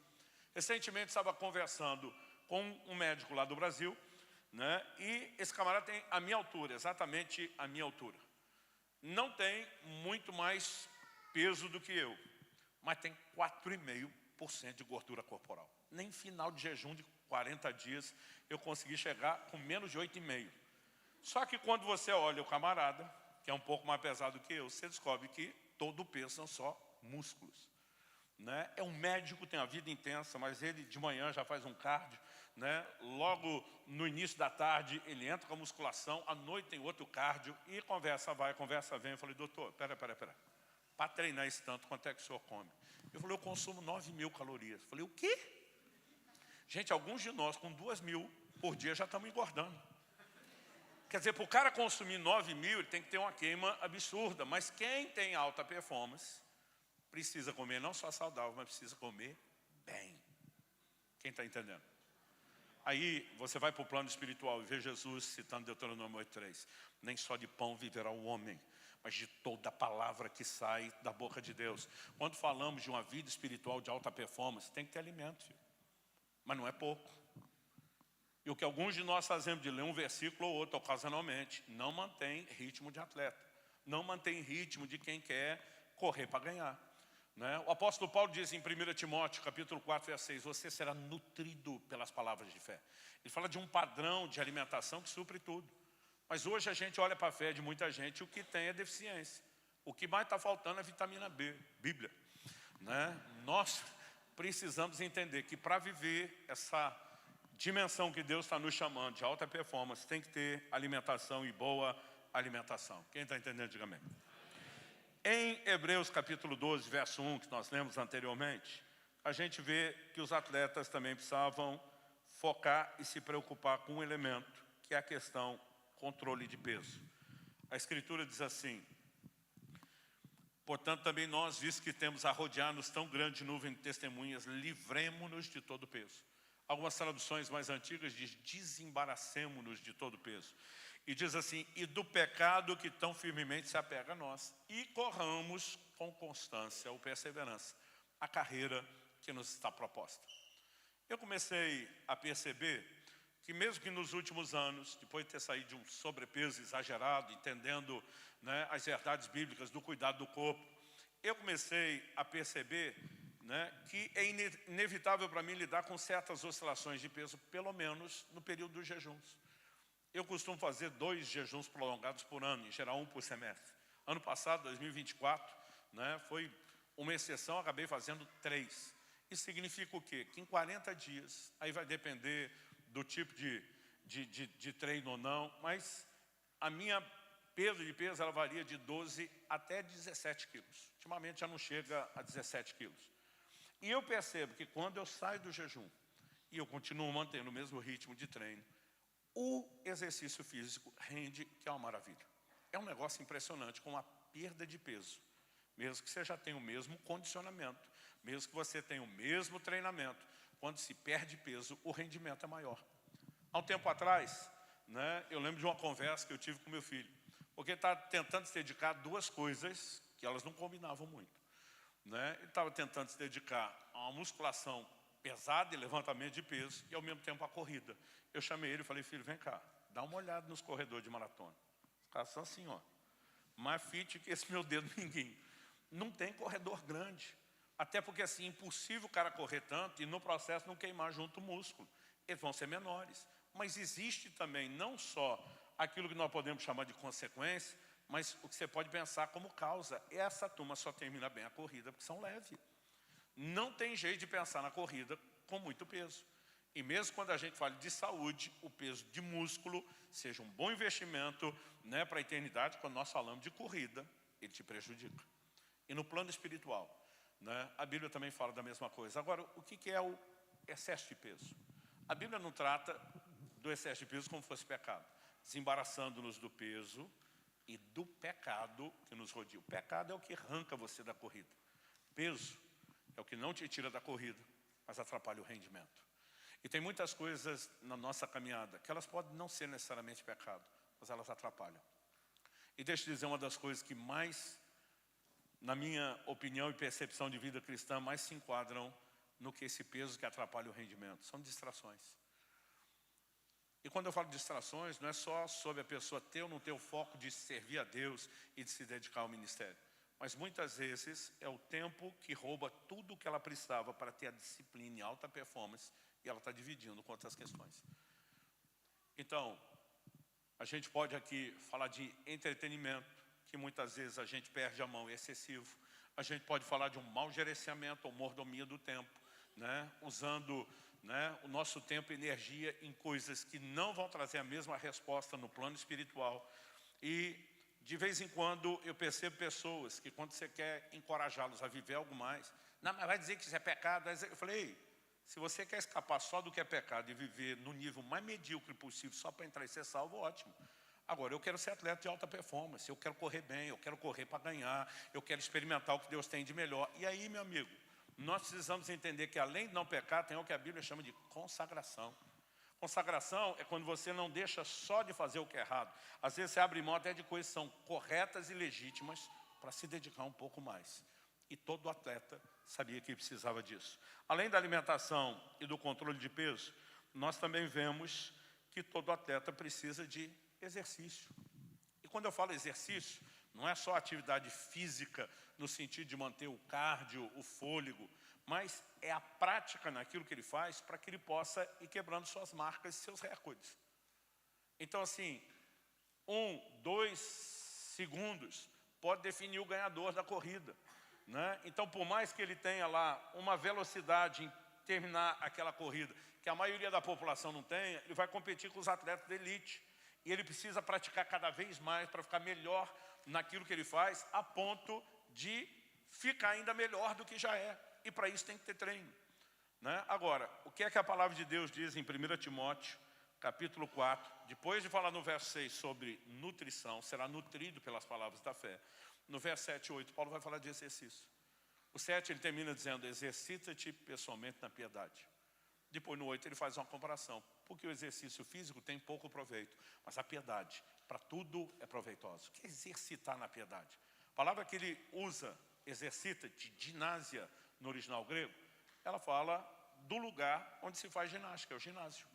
Recentemente estava conversando com um médico lá do Brasil, né? E esse camarada tem a minha altura, exatamente a minha altura. Não tem muito mais peso do que eu, mas tem 4,5% de gordura corporal. Nem final de jejum de 40 dias eu consegui chegar com menos de 8,5. Só que quando você olha o camarada, que é um pouco mais pesado que eu, você descobre que todo o peso são só músculos. Né? É um médico, tem uma vida intensa, mas ele de manhã já faz um cardio, né? Logo no início da tarde ele entra com a musculação, à noite tem outro cardio e conversa vai, conversa vem. Eu falei, doutor, pera. Para treinar esse tanto, quanto é que o senhor come? Eu falei, eu consumo 9.000 calorias. Eu falei, o quê? Gente, alguns de nós com 2.000 por dia já estamos engordando. Quer dizer, para o cara consumir 9.000, ele tem que ter uma queima absurda. Mas quem tem alta performance precisa comer não só saudável, mas precisa comer bem. Quem está entendendo? Aí você vai para o plano espiritual e vê Jesus citando Deuteronômio 8:3. Nem só de pão viverá o homem, mas de toda a palavra que sai da boca de Deus. Quando falamos de uma vida espiritual de alta performance, tem que ter alimento, filho. Mas não é pouco. E o que alguns de nós fazemos de ler um versículo ou outro ocasionalmente, não mantém ritmo de atleta. Não mantém ritmo de quem quer correr para ganhar. Né? O apóstolo Paulo diz em 1 Timóteo, capítulo 4, verso 6, você será nutrido pelas palavras de fé. Ele fala de um padrão de alimentação que supre tudo. Mas hoje a gente olha para a fé de muita gente, o que tem é deficiência. O que mais está faltando é vitamina B, Bíblia. Né? Nós precisamos entender que para viver essa dimensão que Deus está nos chamando de alta performance, tem que ter alimentação e boa alimentação. Quem está entendendo, diga amém. Em Hebreus capítulo 12, verso 1, que nós lemos anteriormente, a gente vê que os atletas também precisavam focar e se preocupar com um elemento, que é a questão controle de peso. A Escritura diz assim, portanto também nós, visto que temos a rodear-nos tão grande nuvem de testemunhas, livremo-nos de todo peso. Algumas traduções mais antigas diz, desembaracemo-nos de todo peso. E diz assim, e do pecado que tão firmemente se apega a nós, e corramos com constância ou perseverança a carreira que nos está proposta. Eu comecei a perceber que mesmo que nos últimos anos, depois de ter saído de um sobrepeso exagerado, entendendo, né, as verdades bíblicas do cuidado do corpo, eu comecei a perceber, né, que é inevitável para mim lidar com certas oscilações de peso, pelo menos no período dos jejuns. Eu costumo fazer 2 jejuns prolongados por ano, em geral 1 por semestre. Ano passado, 2024, né, foi uma exceção, acabei fazendo 3. Isso significa o quê? Que em 40 dias, aí vai depender do tipo de treino ou não, mas a minha peso de peso ela varia de 12 até 17 quilos. Ultimamente já não chega a 17 quilos. E eu percebo que quando eu saio do jejum e eu continuo mantendo o mesmo ritmo de treino, o exercício físico rende, que é uma maravilha. É um negócio impressionante, com a perda de peso. Mesmo que você já tenha o mesmo condicionamento, mesmo que você tenha o mesmo treinamento, quando se perde peso, o rendimento é maior. Há um tempo atrás, né, eu lembro de uma conversa que eu tive com meu filho, porque ele estava tentando se dedicar a 2 coisas que elas não combinavam muito. Né? Ele estava tentando se dedicar a uma musculação pesada e levantamento de peso e ao mesmo tempo a corrida. Eu chamei ele e falei, filho, vem cá, dá uma olhada nos corredores de maratona. Os caras são assim, ó, mais fit que esse meu dedo ninguém. Não tem corredor grande. Até porque assim, é impossível o cara correr tanto e no processo não queimar junto o músculo. Eles vão ser menores. Mas existe também não só aquilo que nós podemos chamar de consequência, mas o que você pode pensar como causa. Essa turma só termina bem a corrida porque são leves. Não tem jeito de pensar na corrida com muito peso. E mesmo quando a gente fala de saúde, o peso de músculo seja um bom investimento, né, para a eternidade, quando nós falamos de corrida, ele te prejudica. E no plano espiritual, né, a Bíblia também fala da mesma coisa. Agora, o que é o excesso de peso? A Bíblia não trata do excesso de peso como fosse pecado, desembaraçando-nos do peso e do pecado que nos rodeia. O pecado é o que arranca você da corrida. Peso é o que não te tira da corrida, mas atrapalha o rendimento. E tem muitas coisas na nossa caminhada que elas podem não ser necessariamente pecado, mas elas atrapalham. E deixa eu dizer uma das coisas que mais, na minha opinião e percepção de vida cristã, mais se enquadram no que esse peso que atrapalha o rendimento. São distrações. E quando eu falo de distrações, não é só sobre a pessoa ter ou não ter o foco de servir a Deus e de se dedicar ao ministério. Mas muitas vezes é o tempo que rouba tudo o que ela precisava para ter a disciplina e alta performance e ela está dividindo com outras questões. Então, a gente pode aqui falar de entretenimento, que muitas vezes a gente perde a mão, é excessivo. A gente pode falar de um mau gerenciamento ou mordomia do tempo, né? Usando, né, o nosso tempo e energia em coisas que não vão trazer a mesma resposta no plano espiritual. E de vez em quando eu percebo pessoas que quando você quer encorajá-los a viver algo mais, não, mas vai dizer que isso é pecado. Eu falei, se você quer escapar só do que é pecado e viver no nível mais medíocre possível só para entrar e ser salvo, ótimo. Agora, eu quero ser atleta de alta performance, eu quero correr bem, eu quero correr para ganhar, eu quero experimentar o que Deus tem de melhor. E aí, meu amigo, nós precisamos entender que além de não pecar, tem o que a Bíblia chama de consagração. Consagração é quando você não deixa só de fazer o que é errado. Às vezes você abre mão até de coisas que são corretas e legítimas para se dedicar um pouco mais. E todo atleta sabia que precisava disso. Além da alimentação e do controle de peso, nós também vemos que todo atleta precisa de exercício. E quando eu falo exercício, não é só atividade física no sentido de manter o cardio, o fôlego, mas é a prática naquilo que ele faz para que ele possa ir quebrando suas marcas e seus recordes. Então, assim, 1, 2 segundos pode definir o ganhador da corrida, né? Então, por mais que ele tenha lá uma velocidade em terminar aquela corrida, que a maioria da população não tenha, ele vai competir com os atletas de elite. E ele precisa praticar cada vez mais para ficar melhor naquilo que ele faz, a ponto de ficar ainda melhor do que já é. E para isso tem que ter treino, né? Agora, o que é que a palavra de Deus diz em 1 Timóteo, capítulo 4, depois de falar no verso 6 sobre nutrição, será nutrido pelas palavras da fé. No verso 7 e 8, Paulo vai falar de exercício. O 7 ele termina dizendo, exercita-te pessoalmente na piedade. Depois no 8 ele faz uma comparação, porque o exercício físico tem pouco proveito, mas a piedade, para tudo é proveitosa. O que é exercitar na piedade? A palavra que ele usa, exercita-te, ginásia, no original grego, ela fala do lugar onde se faz ginástica, é o ginásio,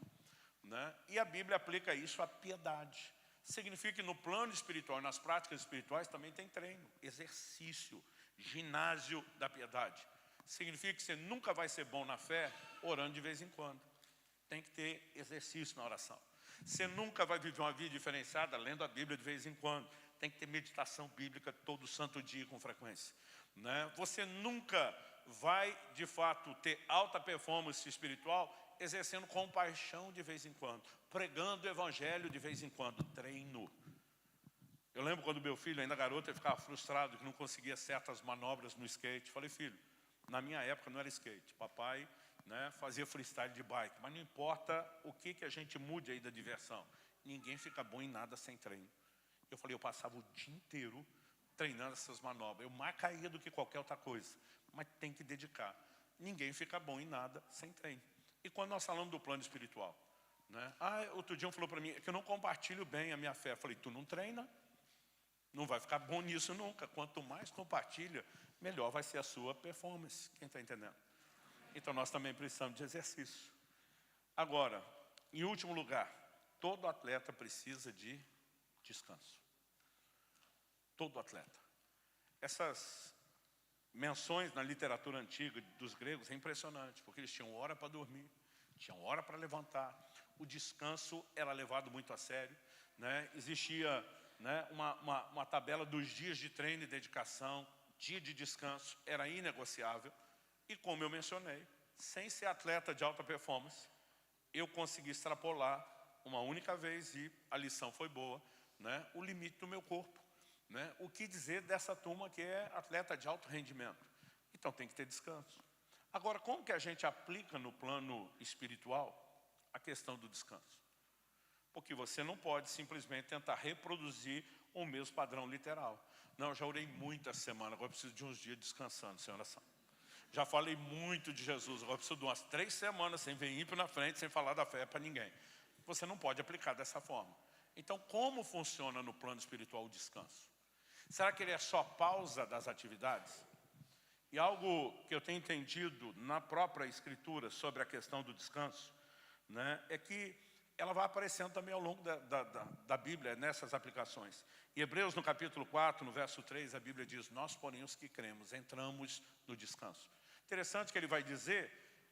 né? E a Bíblia aplica isso à piedade. Significa que no plano espiritual, nas práticas espirituais, também tem treino, exercício, ginásio da piedade. Significa que você nunca vai ser bom na fé orando de vez em quando. Tem que ter exercício na oração. Você nunca vai viver uma vida diferenciada lendo a Bíblia de vez em quando. Tem que ter meditação bíblica todo santo dia com frequência, né? Você nunca vai, de fato, ter alta performance espiritual exercendo compaixão de vez em quando, pregando o evangelho de vez em quando, treino. Eu lembro quando meu filho, ainda garoto, ele ficava frustrado que não conseguia certas manobras no skate. Falei, filho, na minha época não era skate, papai, né, fazia freestyle de bike, mas não importa o que a gente mude aí da diversão, ninguém fica bom em nada sem treino. Eu falei, eu passava o dia inteiro treinando essas manobras, eu mais caía do que qualquer outra coisa, mas tem que dedicar. Ninguém fica bom em nada sem treino. E quando nós falamos do plano espiritual, né? Outro dia um falou para mim, que eu não compartilho bem a minha fé. Eu falei, tu não treina, não vai ficar bom nisso nunca. Quanto mais compartilha, melhor vai ser a sua performance. Quem está entendendo? Então nós também precisamos de exercício. Agora, em último lugar, todo atleta precisa de descanso. Todo atleta. Essas menções na literatura antiga dos gregos é impressionante, porque eles tinham hora para dormir, tinham hora para levantar. O descanso era levado muito a sério, né? Existia, né, uma tabela dos dias de treino e dedicação, dia de descanso, era inegociável. E como eu mencionei, sem ser atleta de alta performance, eu consegui extrapolar uma única vez, e a lição foi boa, né, o limite do meu corpo. Né? O que dizer dessa turma que é atleta de alto rendimento? Então tem que ter descanso. Agora, como que a gente aplica no plano espiritual a questão do descanso? Porque você não pode simplesmente tentar reproduzir o mesmo padrão literal. Não, eu já orei muita semana, agora eu preciso de uns dias descansando, sem oração. Já falei muito de Jesus, agora eu preciso de umas 3 semanas sem ver ímpio na frente, sem falar da fé para ninguém. Você não pode aplicar dessa forma. Então, como funciona no plano espiritual o descanso? Será que ele é só pausa das atividades? E algo que eu tenho entendido na própria Escritura sobre a questão do descanso, né, é que ela vai aparecendo também ao longo da Bíblia, nessas aplicações. Em Hebreus, no capítulo 4, no verso 3, a Bíblia diz, nós, porém, os que cremos, entramos no descanso. Interessante que ele vai dizer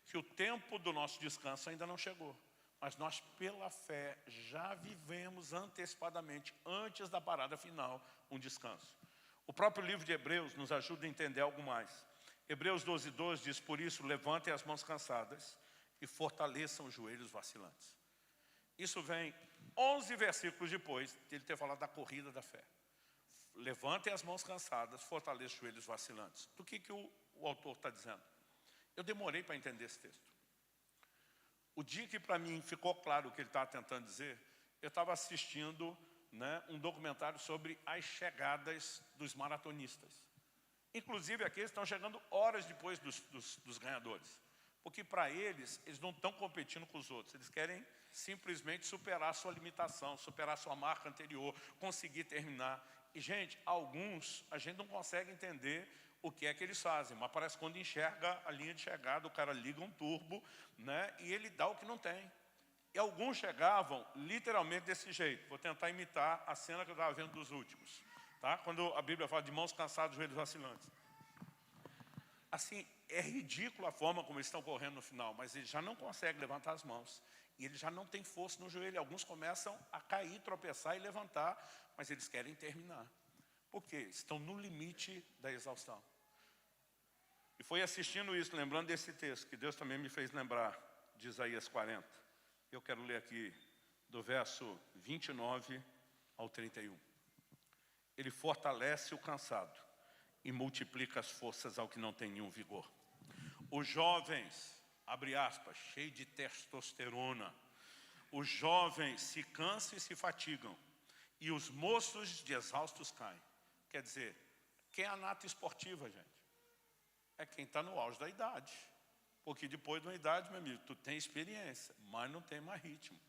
que o tempo do nosso descanso ainda não chegou. Mas nós, pela fé, já vivemos antecipadamente, antes da parada final, um descanso. O próprio livro de Hebreus nos ajuda a entender algo mais. Hebreus 12:12 diz, por isso, levantem as mãos cansadas e fortaleçam os joelhos vacilantes. Isso vem 11 versículos depois de ele ter falado da corrida da fé. Levantem as mãos cansadas, fortaleçam os joelhos vacilantes. Do que o autor está dizendo? Eu demorei para entender esse texto. O dia que para mim ficou claro o que ele estava tentando dizer, eu estava assistindo né, um documentário sobre as chegadas dos maratonistas. Inclusive aqueles estão chegando horas depois dos ganhadores. Porque para eles não estão competindo com os outros. Eles querem simplesmente superar a sua limitação, superar a sua marca anterior, conseguir terminar. E, gente, alguns a gente não consegue entender o que é que eles fazem. Mas parece que quando enxerga a linha de chegada, o cara liga um turbo, né, e ele dá o que não tem. E alguns chegavam literalmente desse jeito. Vou tentar imitar a cena que eu estava vendo dos últimos. Tá? Quando a Bíblia fala de mãos cansadas, joelhos vacilantes. Assim, é ridículo a forma como eles estão correndo no final, mas eles já não conseguem levantar as mãos. E eles já não têm força no joelho. Alguns começam a cair, tropeçar e levantar, mas eles querem terminar. Por quê? Estão no limite da exaustão. E foi assistindo isso, lembrando desse texto, que Deus também me fez lembrar, de Isaías 40. Eu quero ler aqui do verso 29 ao 31. Ele fortalece o cansado e multiplica as forças ao que não tem nenhum vigor. Os jovens, abre aspas, cheios de testosterona, os jovens se cansam e se fatigam, e os moços de exaustos caem. Quer dizer, quem é a nata esportiva, gente? É quem está no auge da idade. Porque depois de uma idade, meu amigo, tu tem experiência, mas não tem mais ritmo.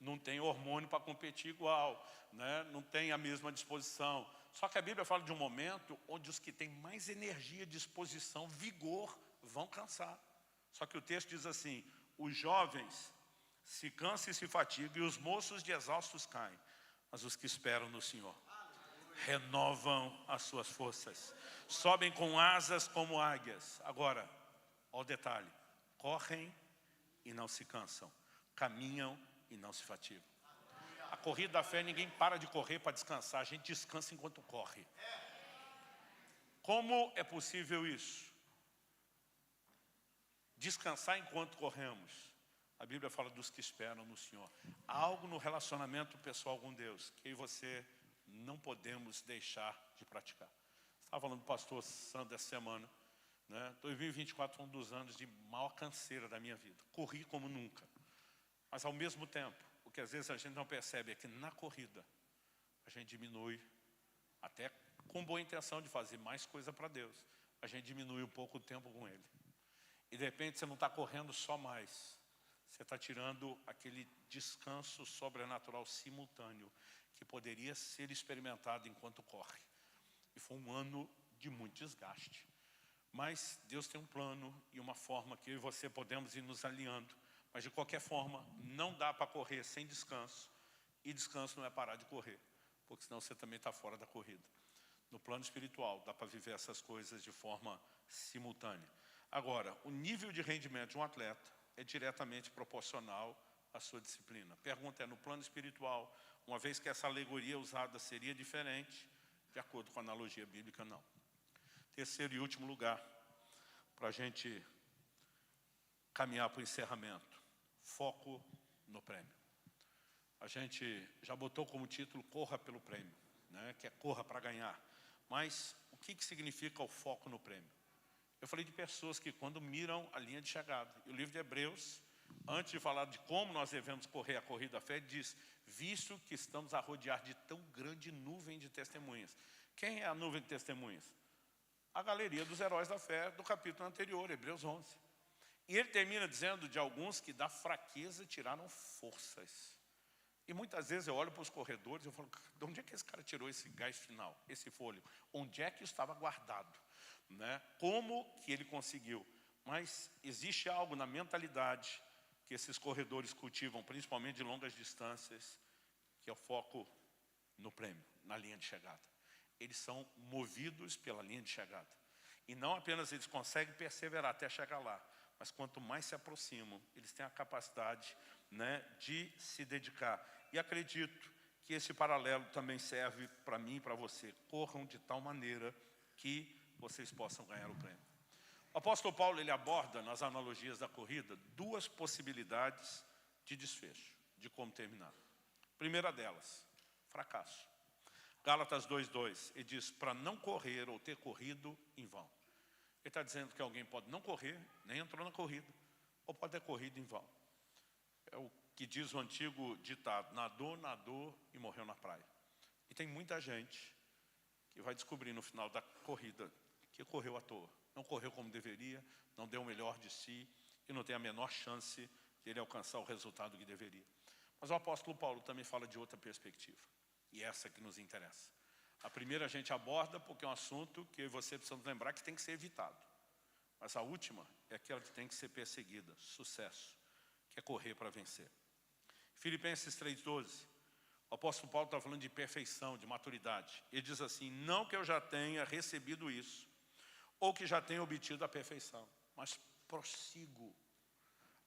Não tem hormônio para competir igual, né? Não tem a mesma disposição. Só que a Bíblia fala de um momento onde os que têm mais energia, disposição, vigor, vão cansar. Só que o texto diz assim, os jovens se cansam e se fatigam, e os moços de exaustos caem. Mas os que esperam no Senhor renovam as suas forças, sobem com asas como águias. Agora, olha o detalhe, correm e não se cansam, caminham e não se fatigam. A corrida da fé, ninguém para de correr para descansar, a gente descansa enquanto corre. Como é possível isso? Descansar enquanto corremos. A Bíblia fala dos que esperam no Senhor. Há algo no relacionamento pessoal com Deus que eu e você não podemos deixar de praticar. Estava falando do pastor Sandro essa semana, né? 2024 foi um dos anos de maior canseira da minha vida. Corri como nunca. Mas ao mesmo tempo, o que às vezes a gente não percebe é que na corrida a gente diminui, até com boa intenção de fazer mais coisa para Deus, a gente diminui um pouco o tempo com Ele. E de repente você não está correndo só mais, você está tirando aquele descanso sobrenatural simultâneo que poderia ser experimentado enquanto corre. E foi um ano de muito desgaste. Mas Deus tem um plano e uma forma que eu e você podemos ir nos alinhando. Mas de qualquer forma, não dá para correr sem descanso. E descanso não é parar de correr, porque senão você também está fora da corrida. No plano espiritual, dá para viver essas coisas de forma simultânea. Agora, o nível de rendimento de um atleta é diretamente proporcional à sua disciplina. A pergunta é, no plano espiritual, uma vez que essa alegoria usada seria diferente, de acordo com a analogia bíblica, não. Terceiro e último lugar, para a gente caminhar para o encerramento, foco no prêmio. A gente já botou como título Corra pelo Prêmio, né? Que é corra para ganhar. Mas o que significa o foco no prêmio? Eu falei de pessoas que quando miram a linha de chegada. E o livro de Hebreus, antes de falar de como nós devemos correr a corrida da fé, diz, visto que estamos a rodear de tão grande nuvem de testemunhas. Quem é a nuvem de testemunhas? A galeria dos heróis da fé do capítulo anterior, Hebreus 11. E ele termina dizendo de alguns que da fraqueza tiraram forças. E muitas vezes eu olho para os corredores e eu falo, de onde é que esse cara tirou esse gás final, esse fôlego? Onde é que estava guardado? Né? Como que ele conseguiu? Mas existe algo na mentalidade que esses corredores cultivam, principalmente de longas distâncias, que é o foco no prêmio, na linha de chegada. Eles são movidos pela linha de chegada. E não apenas eles conseguem perseverar até chegar lá, mas quanto mais se aproximam, eles têm a capacidade, né, de se dedicar. E acredito que esse paralelo também serve para mim e para você. Corram de tal maneira que vocês possam ganhar o prêmio. O apóstolo Paulo, ele aborda nas analogias da corrida duas possibilidades de desfecho, de como terminar. Primeira delas, fracasso. Gálatas 2:2, ele diz, para não correr ou ter corrido em vão. Ele está dizendo que alguém pode não correr, nem entrou na corrida, ou pode ter corrido em vão. É o que diz o antigo ditado, nadou, nadou e morreu na praia. E tem muita gente que vai descobrir no final da corrida que correu à toa. Não correu como deveria, não deu o melhor de si e não tem a menor chance de ele alcançar o resultado que deveria. Mas o apóstolo Paulo também fala de outra perspectiva. E essa que nos interessa. A primeira a gente aborda porque é um assunto que eu e você precisamos lembrar que tem que ser evitado. Mas a última é aquela que tem que ser perseguida, sucesso, que é correr para vencer. Filipenses 3,12, o apóstolo Paulo está falando de perfeição, de maturidade. Ele diz assim, não que eu já tenha recebido isso, ou que já tenha obtido a perfeição, mas prossigo.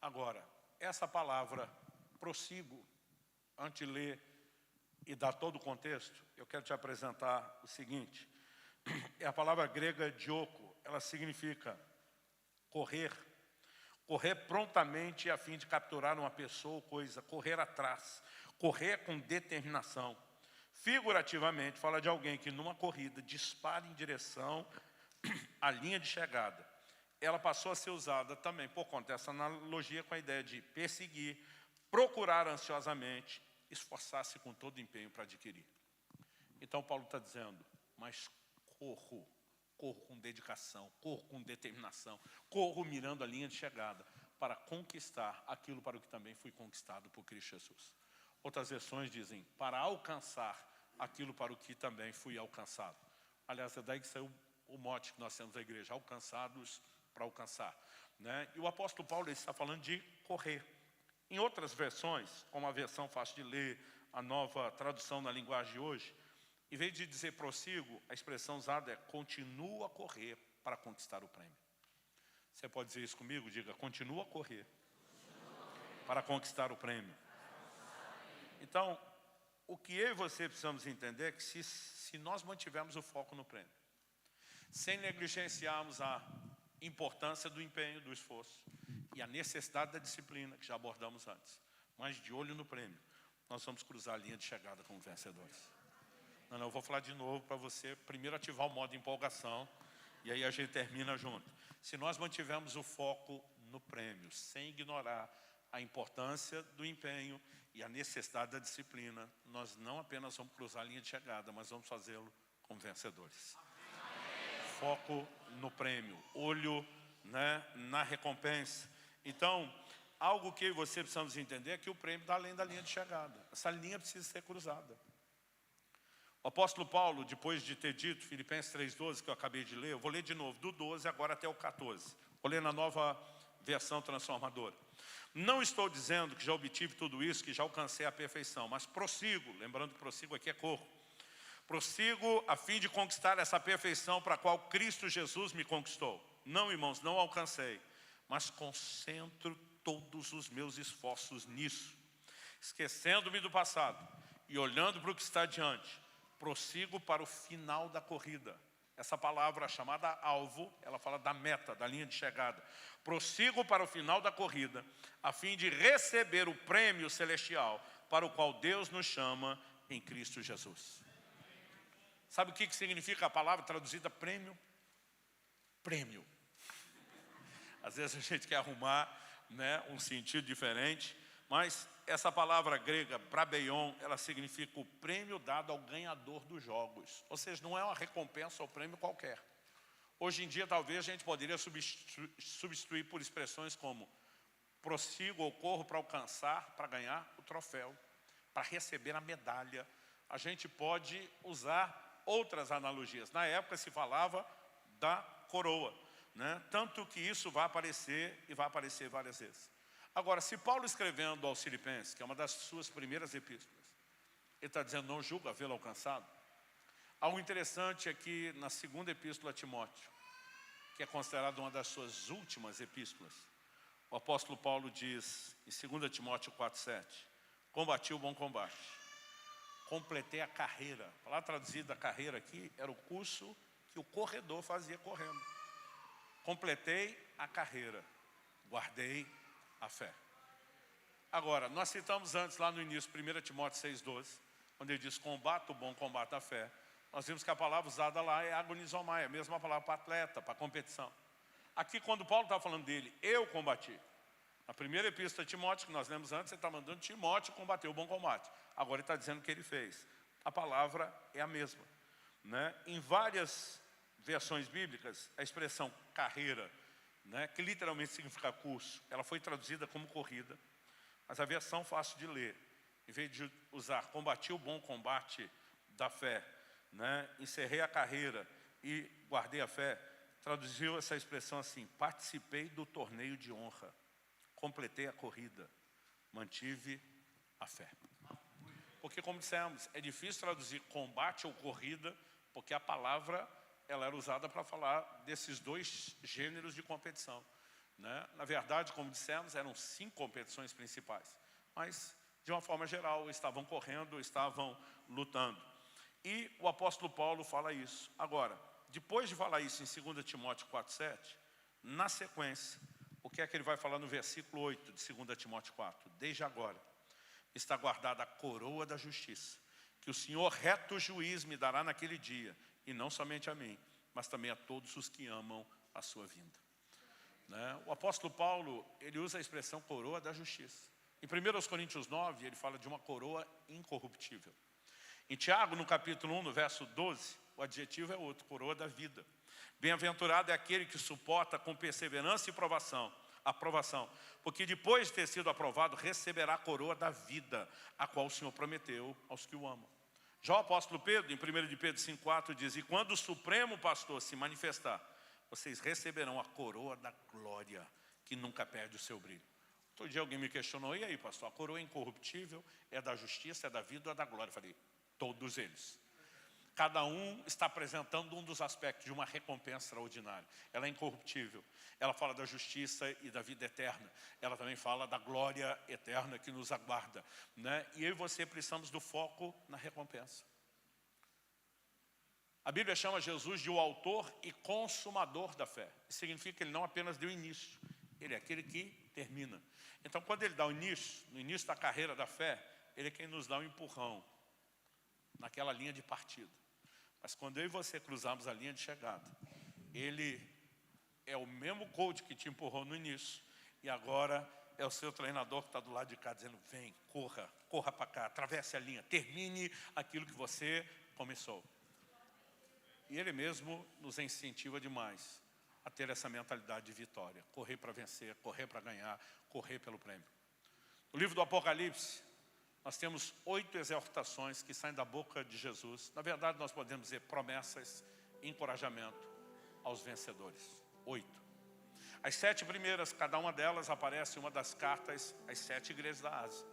Agora, essa palavra, prossigo, antes de ler e dar todo o contexto, eu quero te apresentar o seguinte. É a palavra grega dioko, ela significa correr. Correr prontamente a fim de capturar uma pessoa ou coisa, correr atrás, correr com determinação. Figurativamente, fala de alguém que numa corrida dispara em direção à linha de chegada. Ela passou a ser usada também por conta dessa analogia com a ideia de perseguir, procurar ansiosamente, esforçar-se com todo o empenho para adquirir. Então Paulo está dizendo, mas corro com dedicação, corro com determinação, corro mirando a linha de chegada para conquistar aquilo para o que também fui conquistado por Cristo Jesus. Outras versões dizem, para alcançar aquilo para o que também fui alcançado. Aliás, é daí que saiu o mote que nós temos na igreja, alcançados para alcançar. Né? E o apóstolo Paulo ele está falando de correr. Em outras versões, como a versão fácil de ler, a nova tradução na linguagem de hoje, em vez de dizer prossigo, a expressão usada é continua a correr para conquistar o prêmio. Você pode dizer isso comigo? Diga, continua a correr para conquistar o prêmio. Então, o que eu e você precisamos entender é que se nós mantivermos o foco no prêmio, sem negligenciarmos a importância do empenho, do esforço e a necessidade da disciplina, que já abordamos antes, mas de olho no prêmio, nós vamos cruzar a linha de chegada como vencedores. Não, eu vou falar de novo para você primeiro ativar o modo empolgação e aí a gente termina junto. Se nós mantivermos o foco no prêmio, sem ignorar a importância do empenho e a necessidade da disciplina, nós não apenas vamos cruzar a linha de chegada, mas vamos fazê-lo como vencedores. Foco no prêmio, olho, né, na recompensa. Então, algo que você precisamos entender é que o prêmio está além da linha de chegada. Essa linha precisa ser cruzada. O apóstolo Paulo, depois de ter dito, Filipenses 3,12, que eu acabei de ler, eu vou ler de novo, do 12 agora até o 14. Vou ler na nova versão transformadora. Não estou dizendo que já obtive tudo isso, que já alcancei a perfeição, mas prossigo, lembrando que prossigo aqui é corro. Prossigo a fim de conquistar essa perfeição para a qual Cristo Jesus me conquistou. Não, irmãos, não alcancei, mas concentro todos os meus esforços nisso. Esquecendo-me do passado e olhando para o que está diante, prossigo para o final da corrida. Essa palavra chamada alvo, ela fala da meta, da linha de chegada. Prossigo para o final da corrida, a fim de receber o prêmio celestial para o qual Deus nos chama em Cristo Jesus. Sabe o que significa a palavra traduzida prêmio? Prêmio. Às vezes a gente quer arrumar, né, um sentido diferente, mas essa palavra grega, brabeion, ela significa o prêmio dado ao ganhador dos jogos. Ou seja, não é uma recompensa ou prêmio qualquer. Hoje em dia, talvez, a gente poderia substituir por expressões como prossigo ou corro para alcançar, para ganhar o troféu, para receber a medalha. A gente pode usar outras analogias. Na época se falava da coroa, né? Tanto que isso vai aparecer e vai aparecer várias vezes. Agora, se Paulo escrevendo aos Filipenses, que é uma das suas primeiras epístolas, ele está dizendo, não julgo havê-lo alcançado. Algo interessante é que na segunda epístola a Timóteo, que é considerada uma das suas últimas epístolas, o apóstolo Paulo diz, em 2 Timóteo 4,7, combati o bom combate, completei a carreira. A palavra traduzida carreira aqui era o curso que o corredor fazia correndo. Completei a carreira, guardei a fé. Agora, nós citamos antes, lá no início, 1 Timóteo 6,12, onde ele diz, combata o bom combate a fé. Nós vimos que a palavra usada lá é agonizomai, a mesma palavra para atleta, para competição. Aqui, quando Paulo está falando dele, eu combati. Na primeira epístola de Timóteo, que nós lemos antes, ele está mandando Timóteo combater o bom combate. Agora ele está dizendo o que ele fez. a palavra é a mesma, né? Em várias versões bíblicas, a expressão carreira, né, que literalmente significa curso, ela foi traduzida como corrida, mas a versão fácil de ler, em vez de usar combati o bom combate da fé, né, encerrei a carreira e guardei a fé, traduziu essa expressão assim: participei do torneio de honra, completei a corrida, mantive a fé. Porque, como dissemos, é difícil traduzir combate ou corrida, porque a palavra ela era usada para falar desses dois gêneros de competição, né? Na verdade, como dissemos, eram 5 competições principais, mas, de uma forma geral, estavam correndo, estavam lutando. E o apóstolo Paulo fala isso. Agora, depois de falar isso em 2 Timóteo 4,7, na sequência, o que é que ele vai falar no versículo 8 de 2 Timóteo 4? Desde agora está guardada a coroa da justiça, que o Senhor reto juiz me dará naquele dia, e não somente a mim, mas também a todos os que amam a sua vinda. Né? O apóstolo Paulo, ele usa a expressão coroa da justiça. Em 1 Coríntios 9, ele fala de uma coroa incorruptível. Em Tiago, no capítulo 1, no verso 12, o adjetivo é outro, coroa da vida. Bem-aventurado é aquele que suporta com perseverança e aprovação, porque depois de ter sido aprovado, receberá a coroa da vida, a qual o Senhor prometeu aos que o amam. Já o apóstolo Pedro, em 1 de Pedro 5,4, diz: e quando o Supremo Pastor se manifestar, vocês receberão a coroa da glória, que nunca perde o seu brilho. Outro dia alguém me questionou: e aí, pastor, a coroa é incorruptível, é da justiça, é da vida ou é da glória? Eu falei: todos eles. Cada um está apresentando um dos aspectos de uma recompensa extraordinária. Ela é incorruptível. Ela fala da justiça e da vida eterna. Ela também fala da glória eterna que nos aguarda, né? E eu e você precisamos do foco na recompensa. A Bíblia chama Jesus de o autor e consumador da fé. Isso significa que ele não apenas deu início, ele é aquele que termina. Então, quando ele dá o início, no início da carreira da fé, ele é quem nos dá um empurrão naquela linha de partida. Mas quando eu e você cruzamos a linha de chegada, ele é o mesmo coach que te empurrou no início, e agora é o seu treinador que está do lado de cá dizendo: vem, corra para cá, atravesse a linha, termine aquilo que você começou. E ele mesmo nos incentiva demais a ter essa mentalidade de vitória, correr para vencer, correr para ganhar, correr pelo prêmio. No livro do Apocalipse, nós temos 8 exortações que saem da boca de Jesus. Na verdade, nós podemos dizer promessas e encorajamento aos vencedores. 8. As 7 primeiras, cada uma delas aparece uma das cartas às 7 igrejas da Ásia.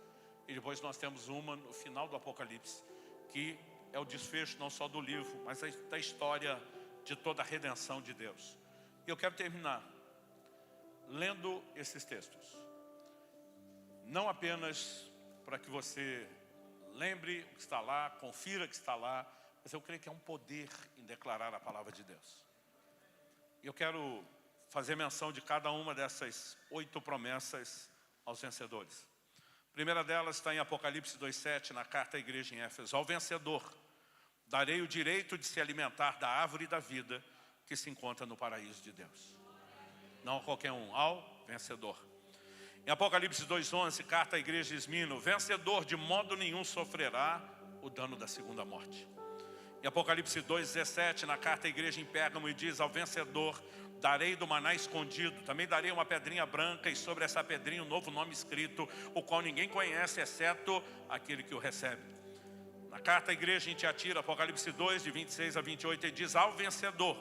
E depois nós temos uma no final do Apocalipse, que é o desfecho não só do livro, mas da história de toda a redenção de Deus. E eu quero terminar lendo esses textos. Não apenas para que você lembre o que está lá, confira o que está lá, mas eu creio que é um poder em declarar a palavra de Deus. E eu quero fazer menção de cada uma dessas 8 promessas aos vencedores. A primeira delas está em Apocalipse 2,7, na carta à igreja em Éfeso. Ao vencedor darei o direito de se alimentar da árvore da vida que se encontra no paraíso de Deus. Não a qualquer um, ao vencedor. Em Apocalipse 2,11, carta à igreja de Esmina: o vencedor de modo nenhum sofrerá o dano da segunda morte. Em Apocalipse 2,17, na carta à igreja em Pérgamo, diz: ao vencedor darei do maná escondido, também darei uma pedrinha branca, e sobre essa pedrinha um novo nome escrito, o qual ninguém conhece, exceto aquele que o recebe. Na carta à igreja em Tiatira, Apocalipse 2, de 26 a 28, ele diz: ao vencedor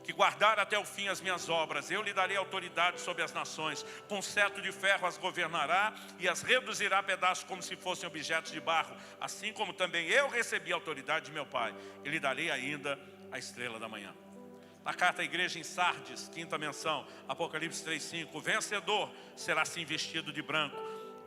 que guardar até o fim as minhas obras, eu lhe darei autoridade sobre as nações, com cetro de ferro as governará e as reduzirá a pedaços como se fossem objetos de barro, assim como também eu recebi a autoridade de meu Pai, e lhe darei ainda a estrela da manhã. Na carta à igreja em Sardes, quinta menção, Apocalipse 3,5, o vencedor será assim vestido de branco,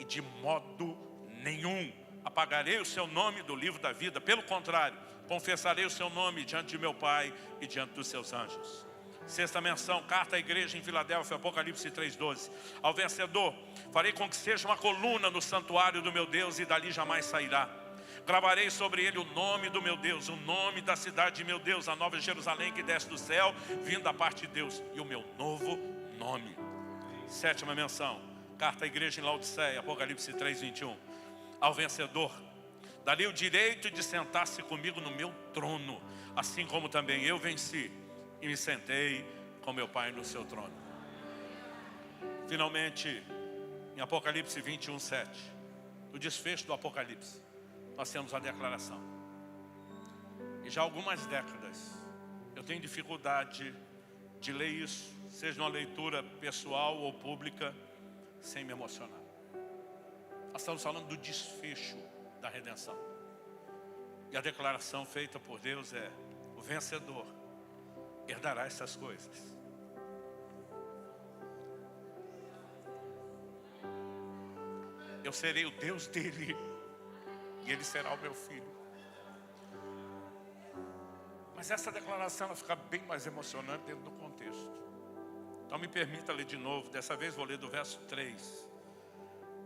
e de modo nenhum apagarei o seu nome do livro da vida, pelo contrário, confessarei o seu nome diante de meu Pai e diante dos seus anjos. Sexta menção, carta à igreja em Filadélfia, Apocalipse 3,12. Ao vencedor farei com que seja uma coluna no santuário do meu Deus, e dali jamais sairá. Gravarei sobre ele o nome do meu Deus, o nome da cidade de meu Deus, a nova Jerusalém que desce do céu, vindo da parte de Deus, e o meu novo nome. Sétima menção, carta à igreja em Laodiceia, Apocalipse 3,21. Ao vencedor Dá-lhe o direito de sentar-se comigo no meu trono, assim como também eu venci e me sentei com meu Pai no seu trono. Finalmente, em Apocalipse 21, 7, no desfecho do Apocalipse, nós temos a declaração. E já há algumas décadas, eu tenho dificuldade de ler isso, seja uma leitura pessoal ou pública, sem me emocionar. Nós estamos falando do desfecho da redenção. E a declaração feita por Deus é: o vencedor herdará essas coisas. Eu serei o Deus dele e ele será o meu filho. Mas essa declaração ela fica bem mais emocionante dentro do contexto. Então me permita ler de novo. Dessa vez vou ler do verso 3.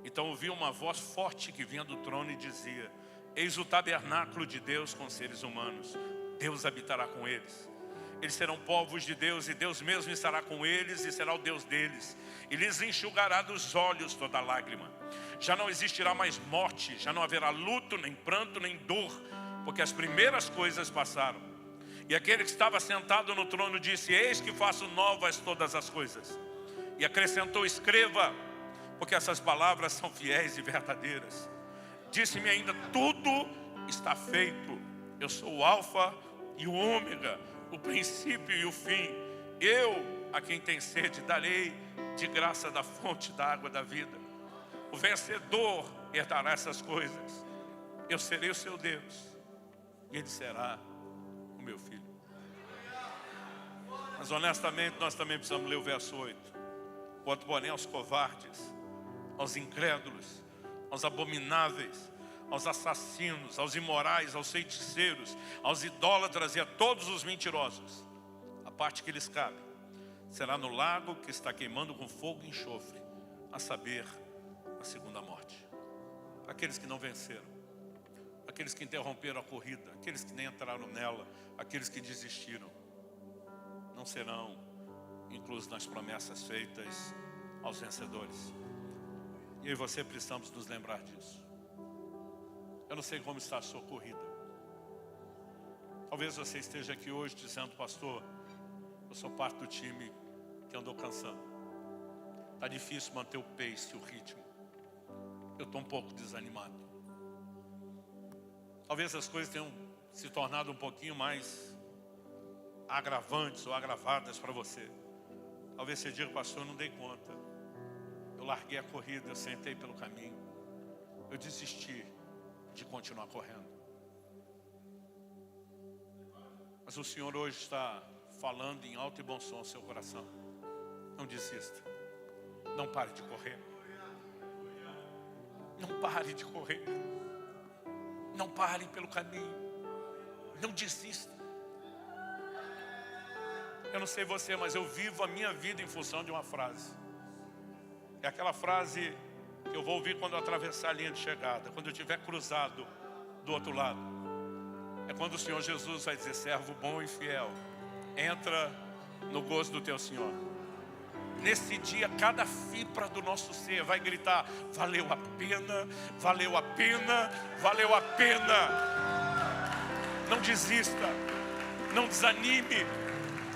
Então ouvi uma voz forte que vinha do trono e dizia: eis o tabernáculo de Deus com seres humanos. Deus habitará com eles. Eles serão povos de Deus e Deus mesmo estará com eles e será o Deus deles. E lhes enxugará dos olhos toda lágrima. Já não existirá mais morte, já não haverá luto, nem pranto, nem dor, porque as primeiras coisas passaram. E aquele que estava sentado no trono disse: eis que faço novas todas as coisas. E acrescentou: escreva, porque essas palavras são fiéis e verdadeiras. Disse-me ainda: tudo está feito. Eu sou o Alfa e o Ômega, o princípio e o fim. Eu, a quem tem sede, darei de graça da fonte da água da vida. O vencedor herdará essas coisas. Eu serei o seu Deus e ele será o meu filho. Mas honestamente nós também precisamos ler o verso 8. Quanto porém aos covardes, aos incrédulos, aos abomináveis, aos assassinos, aos imorais, aos feiticeiros, aos idólatras e a todos os mentirosos, a parte que lhes cabe será no lago que está queimando com fogo e enxofre, a saber, a segunda morte. Aqueles que não venceram, aqueles que interromperam a corrida, aqueles que nem entraram nela, aqueles que desistiram, não serão inclusos nas promessas feitas aos vencedores. E eu e você precisamos nos lembrar disso. Eu não sei como está a sua corrida. Talvez você esteja aqui hoje dizendo: pastor, eu sou parte do time que andou cansando. Está difícil manter o pace, o ritmo. Eu estou um pouco desanimado. Talvez as coisas tenham se tornado um pouquinho mais agravantes ou agravadas para você. Talvez você diga: pastor, eu não dei conta. Eu larguei a corrida, eu sentei pelo caminho. Eu desisti de continuar correndo. Mas o Senhor hoje está falando em alto e bom som ao seu coração. Não desista. Não pare de correr. Não pare de correr. Não pare pelo caminho. Não desista. Eu não sei você, mas eu vivo a minha vida em função de uma frase. É aquela frase que eu vou ouvir quando eu atravessar a linha de chegada, quando eu estiver cruzado do outro lado. É quando o Senhor Jesus vai dizer: servo bom e fiel, entra no gozo do teu Senhor. Nesse dia, cada fibra do nosso ser vai gritar: valeu a pena, valeu a pena, valeu a pena. Não desista, não desanime,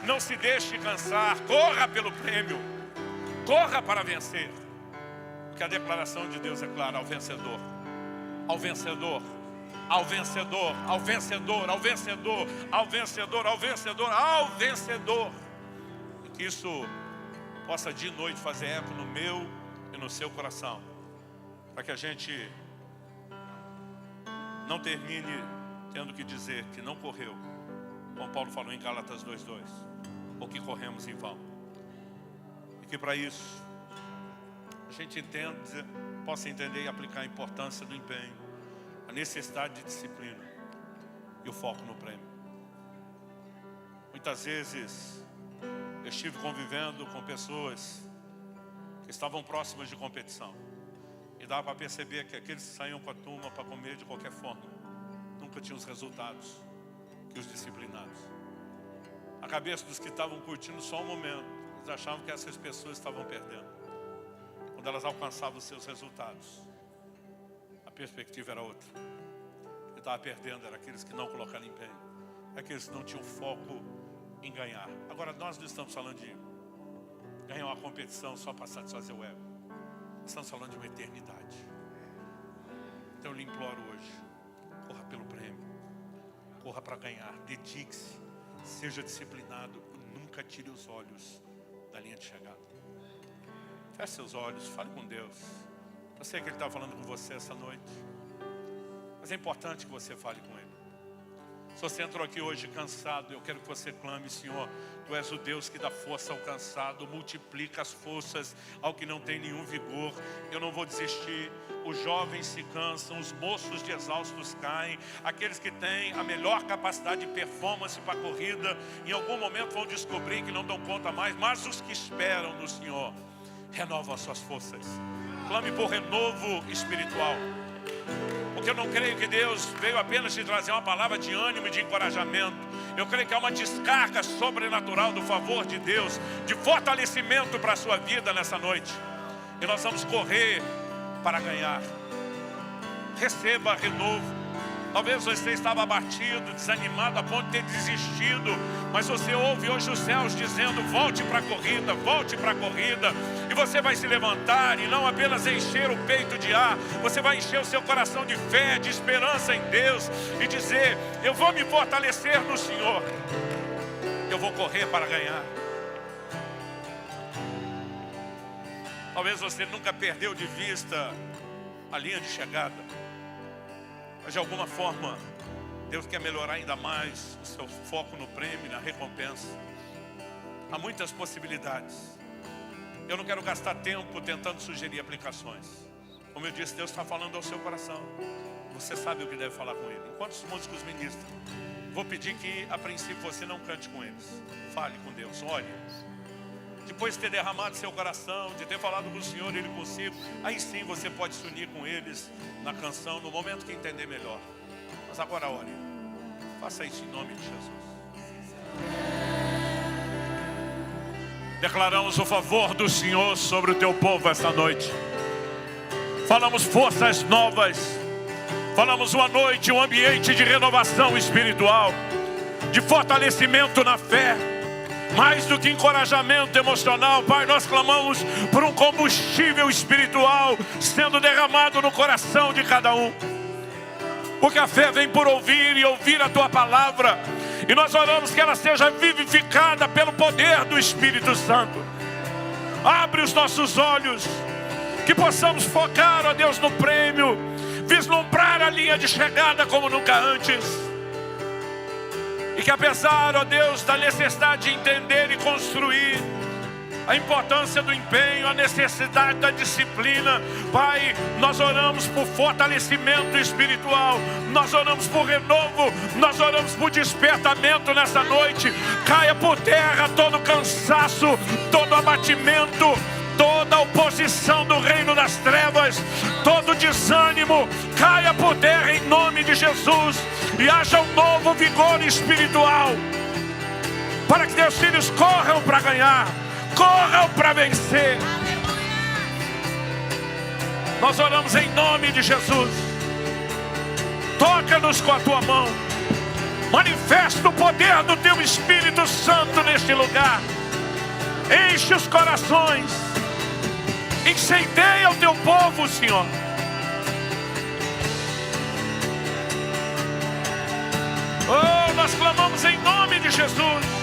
não se deixe cansar, corra pelo prêmio, corra para vencer. Porque a declaração de Deus é clara: ao vencedor, ao vencedor, ao vencedor, ao vencedor, ao vencedor, ao vencedor, ao vencedor, ao vencedor. E que isso possa de noite fazer eco no meu e no seu coração, para que a gente não termine tendo que dizer que não correu, como Paulo falou em Gálatas 2:2, ou que corremos em vão. E que para isso a gente possa entender e aplicar a importância do empenho, a necessidade de disciplina e o foco no prêmio. Muitas vezes eu estive convivendo com pessoas que estavam próximas de competição, e dava para perceber que aqueles que saíam com a turma para comer de qualquer forma nunca tinham os resultados que os disciplinados. A cabeça dos que estavam curtindo só um momento, eles achavam que essas pessoas estavam perdendo. Quando elas alcançavam os seus resultados, a perspectiva era outra. estava perdendo eram aqueles que não colocaram empenho, aqueles que não tinham foco em ganhar. Agora nós não estamos falando de ganhar uma competição só para satisfazer o ego. Estamos falando de uma eternidade. Então eu lhe imploro hoje, corra pelo prêmio, corra para ganhar, dedique-se, seja disciplinado e nunca tire os olhos da linha de chegada. Feche seus olhos, fale com Deus. Eu sei que Ele está falando com você essa noite, mas é importante que você fale com Ele. Se você entrou aqui hoje cansado, eu quero que você clame: Senhor, Tu és o Deus que dá força ao cansado, multiplica as forças ao que não tem nenhum vigor. Eu não vou desistir. Os jovens se cansam, os moços de exaustos caem. Aqueles que têm a melhor capacidade de performance para a corrida, em algum momento vão descobrir que não dão conta mais. Mas os que esperam no Senhor renovam as suas forças. Clame por renovo espiritual. Porque eu não creio que Deus veio apenas te trazer uma palavra de ânimo e de encorajamento. Eu creio que há uma descarga sobrenatural do favor de Deus, de fortalecimento para a sua vida nessa noite. E nós vamos correr para ganhar. Receba renovo. Talvez você estava abatido, desanimado, a ponto de ter desistido, mas você ouve hoje os céus dizendo: volte para a corrida, volte para a corrida. E você vai se levantar e não apenas encher o peito de ar, você vai encher o seu coração de fé, de esperança em Deus e dizer: eu vou me fortalecer no Senhor, eu vou correr para ganhar. Talvez você nunca perdeu de vista a linha de chegada, mas de alguma forma Deus quer melhorar ainda mais o seu foco no prêmio, na recompensa. Há muitas possibilidades. Eu não quero gastar tempo tentando sugerir aplicações. Como eu disse, Deus está falando ao seu coração. Você sabe o que deve falar com Ele. Enquanto os músicos ministram, vou pedir que a princípio você não cante com eles. Fale com Deus, ore. Depois de ter derramado seu coração, de ter falado com o Senhor, Ele consigo, aí sim você pode se unir com eles na canção, no momento que entender melhor. Mas agora ore. Faça isso em nome de Jesus. Declaramos o favor do Senhor sobre o teu povo esta noite. Falamos forças novas. Falamos uma noite, um ambiente de renovação espiritual, de fortalecimento na fé. Mais do que encorajamento emocional, Pai, nós clamamos por um combustível espiritual sendo derramado no coração de cada um. Porque a fé vem por ouvir e ouvir a Tua palavra. E nós oramos que ela seja vivificada pelo poder do Espírito Santo. Abre os nossos olhos, que possamos focar, ó Deus, no prêmio, vislumbrar a linha de chegada como nunca antes. E que apesar, ó Deus, da necessidade de entender e construir, a importância do empenho, a necessidade da disciplina, Pai, nós oramos por fortalecimento espiritual, nós oramos por renovo, nós oramos por despertamento nessa noite. Caia por terra todo cansaço, todo abatimento, toda oposição do reino das trevas, todo desânimo, caia por terra em nome de Jesus. E haja um novo vigor espiritual, para que teus filhos corram para ganhar, corram para vencer. Nós oramos em nome de Jesus. Toca-nos com a tua mão. Manifesta o poder do teu Espírito Santo neste lugar. Enche os corações. Incendeia o teu povo, Senhor. Oh, nós clamamos em nome de Jesus.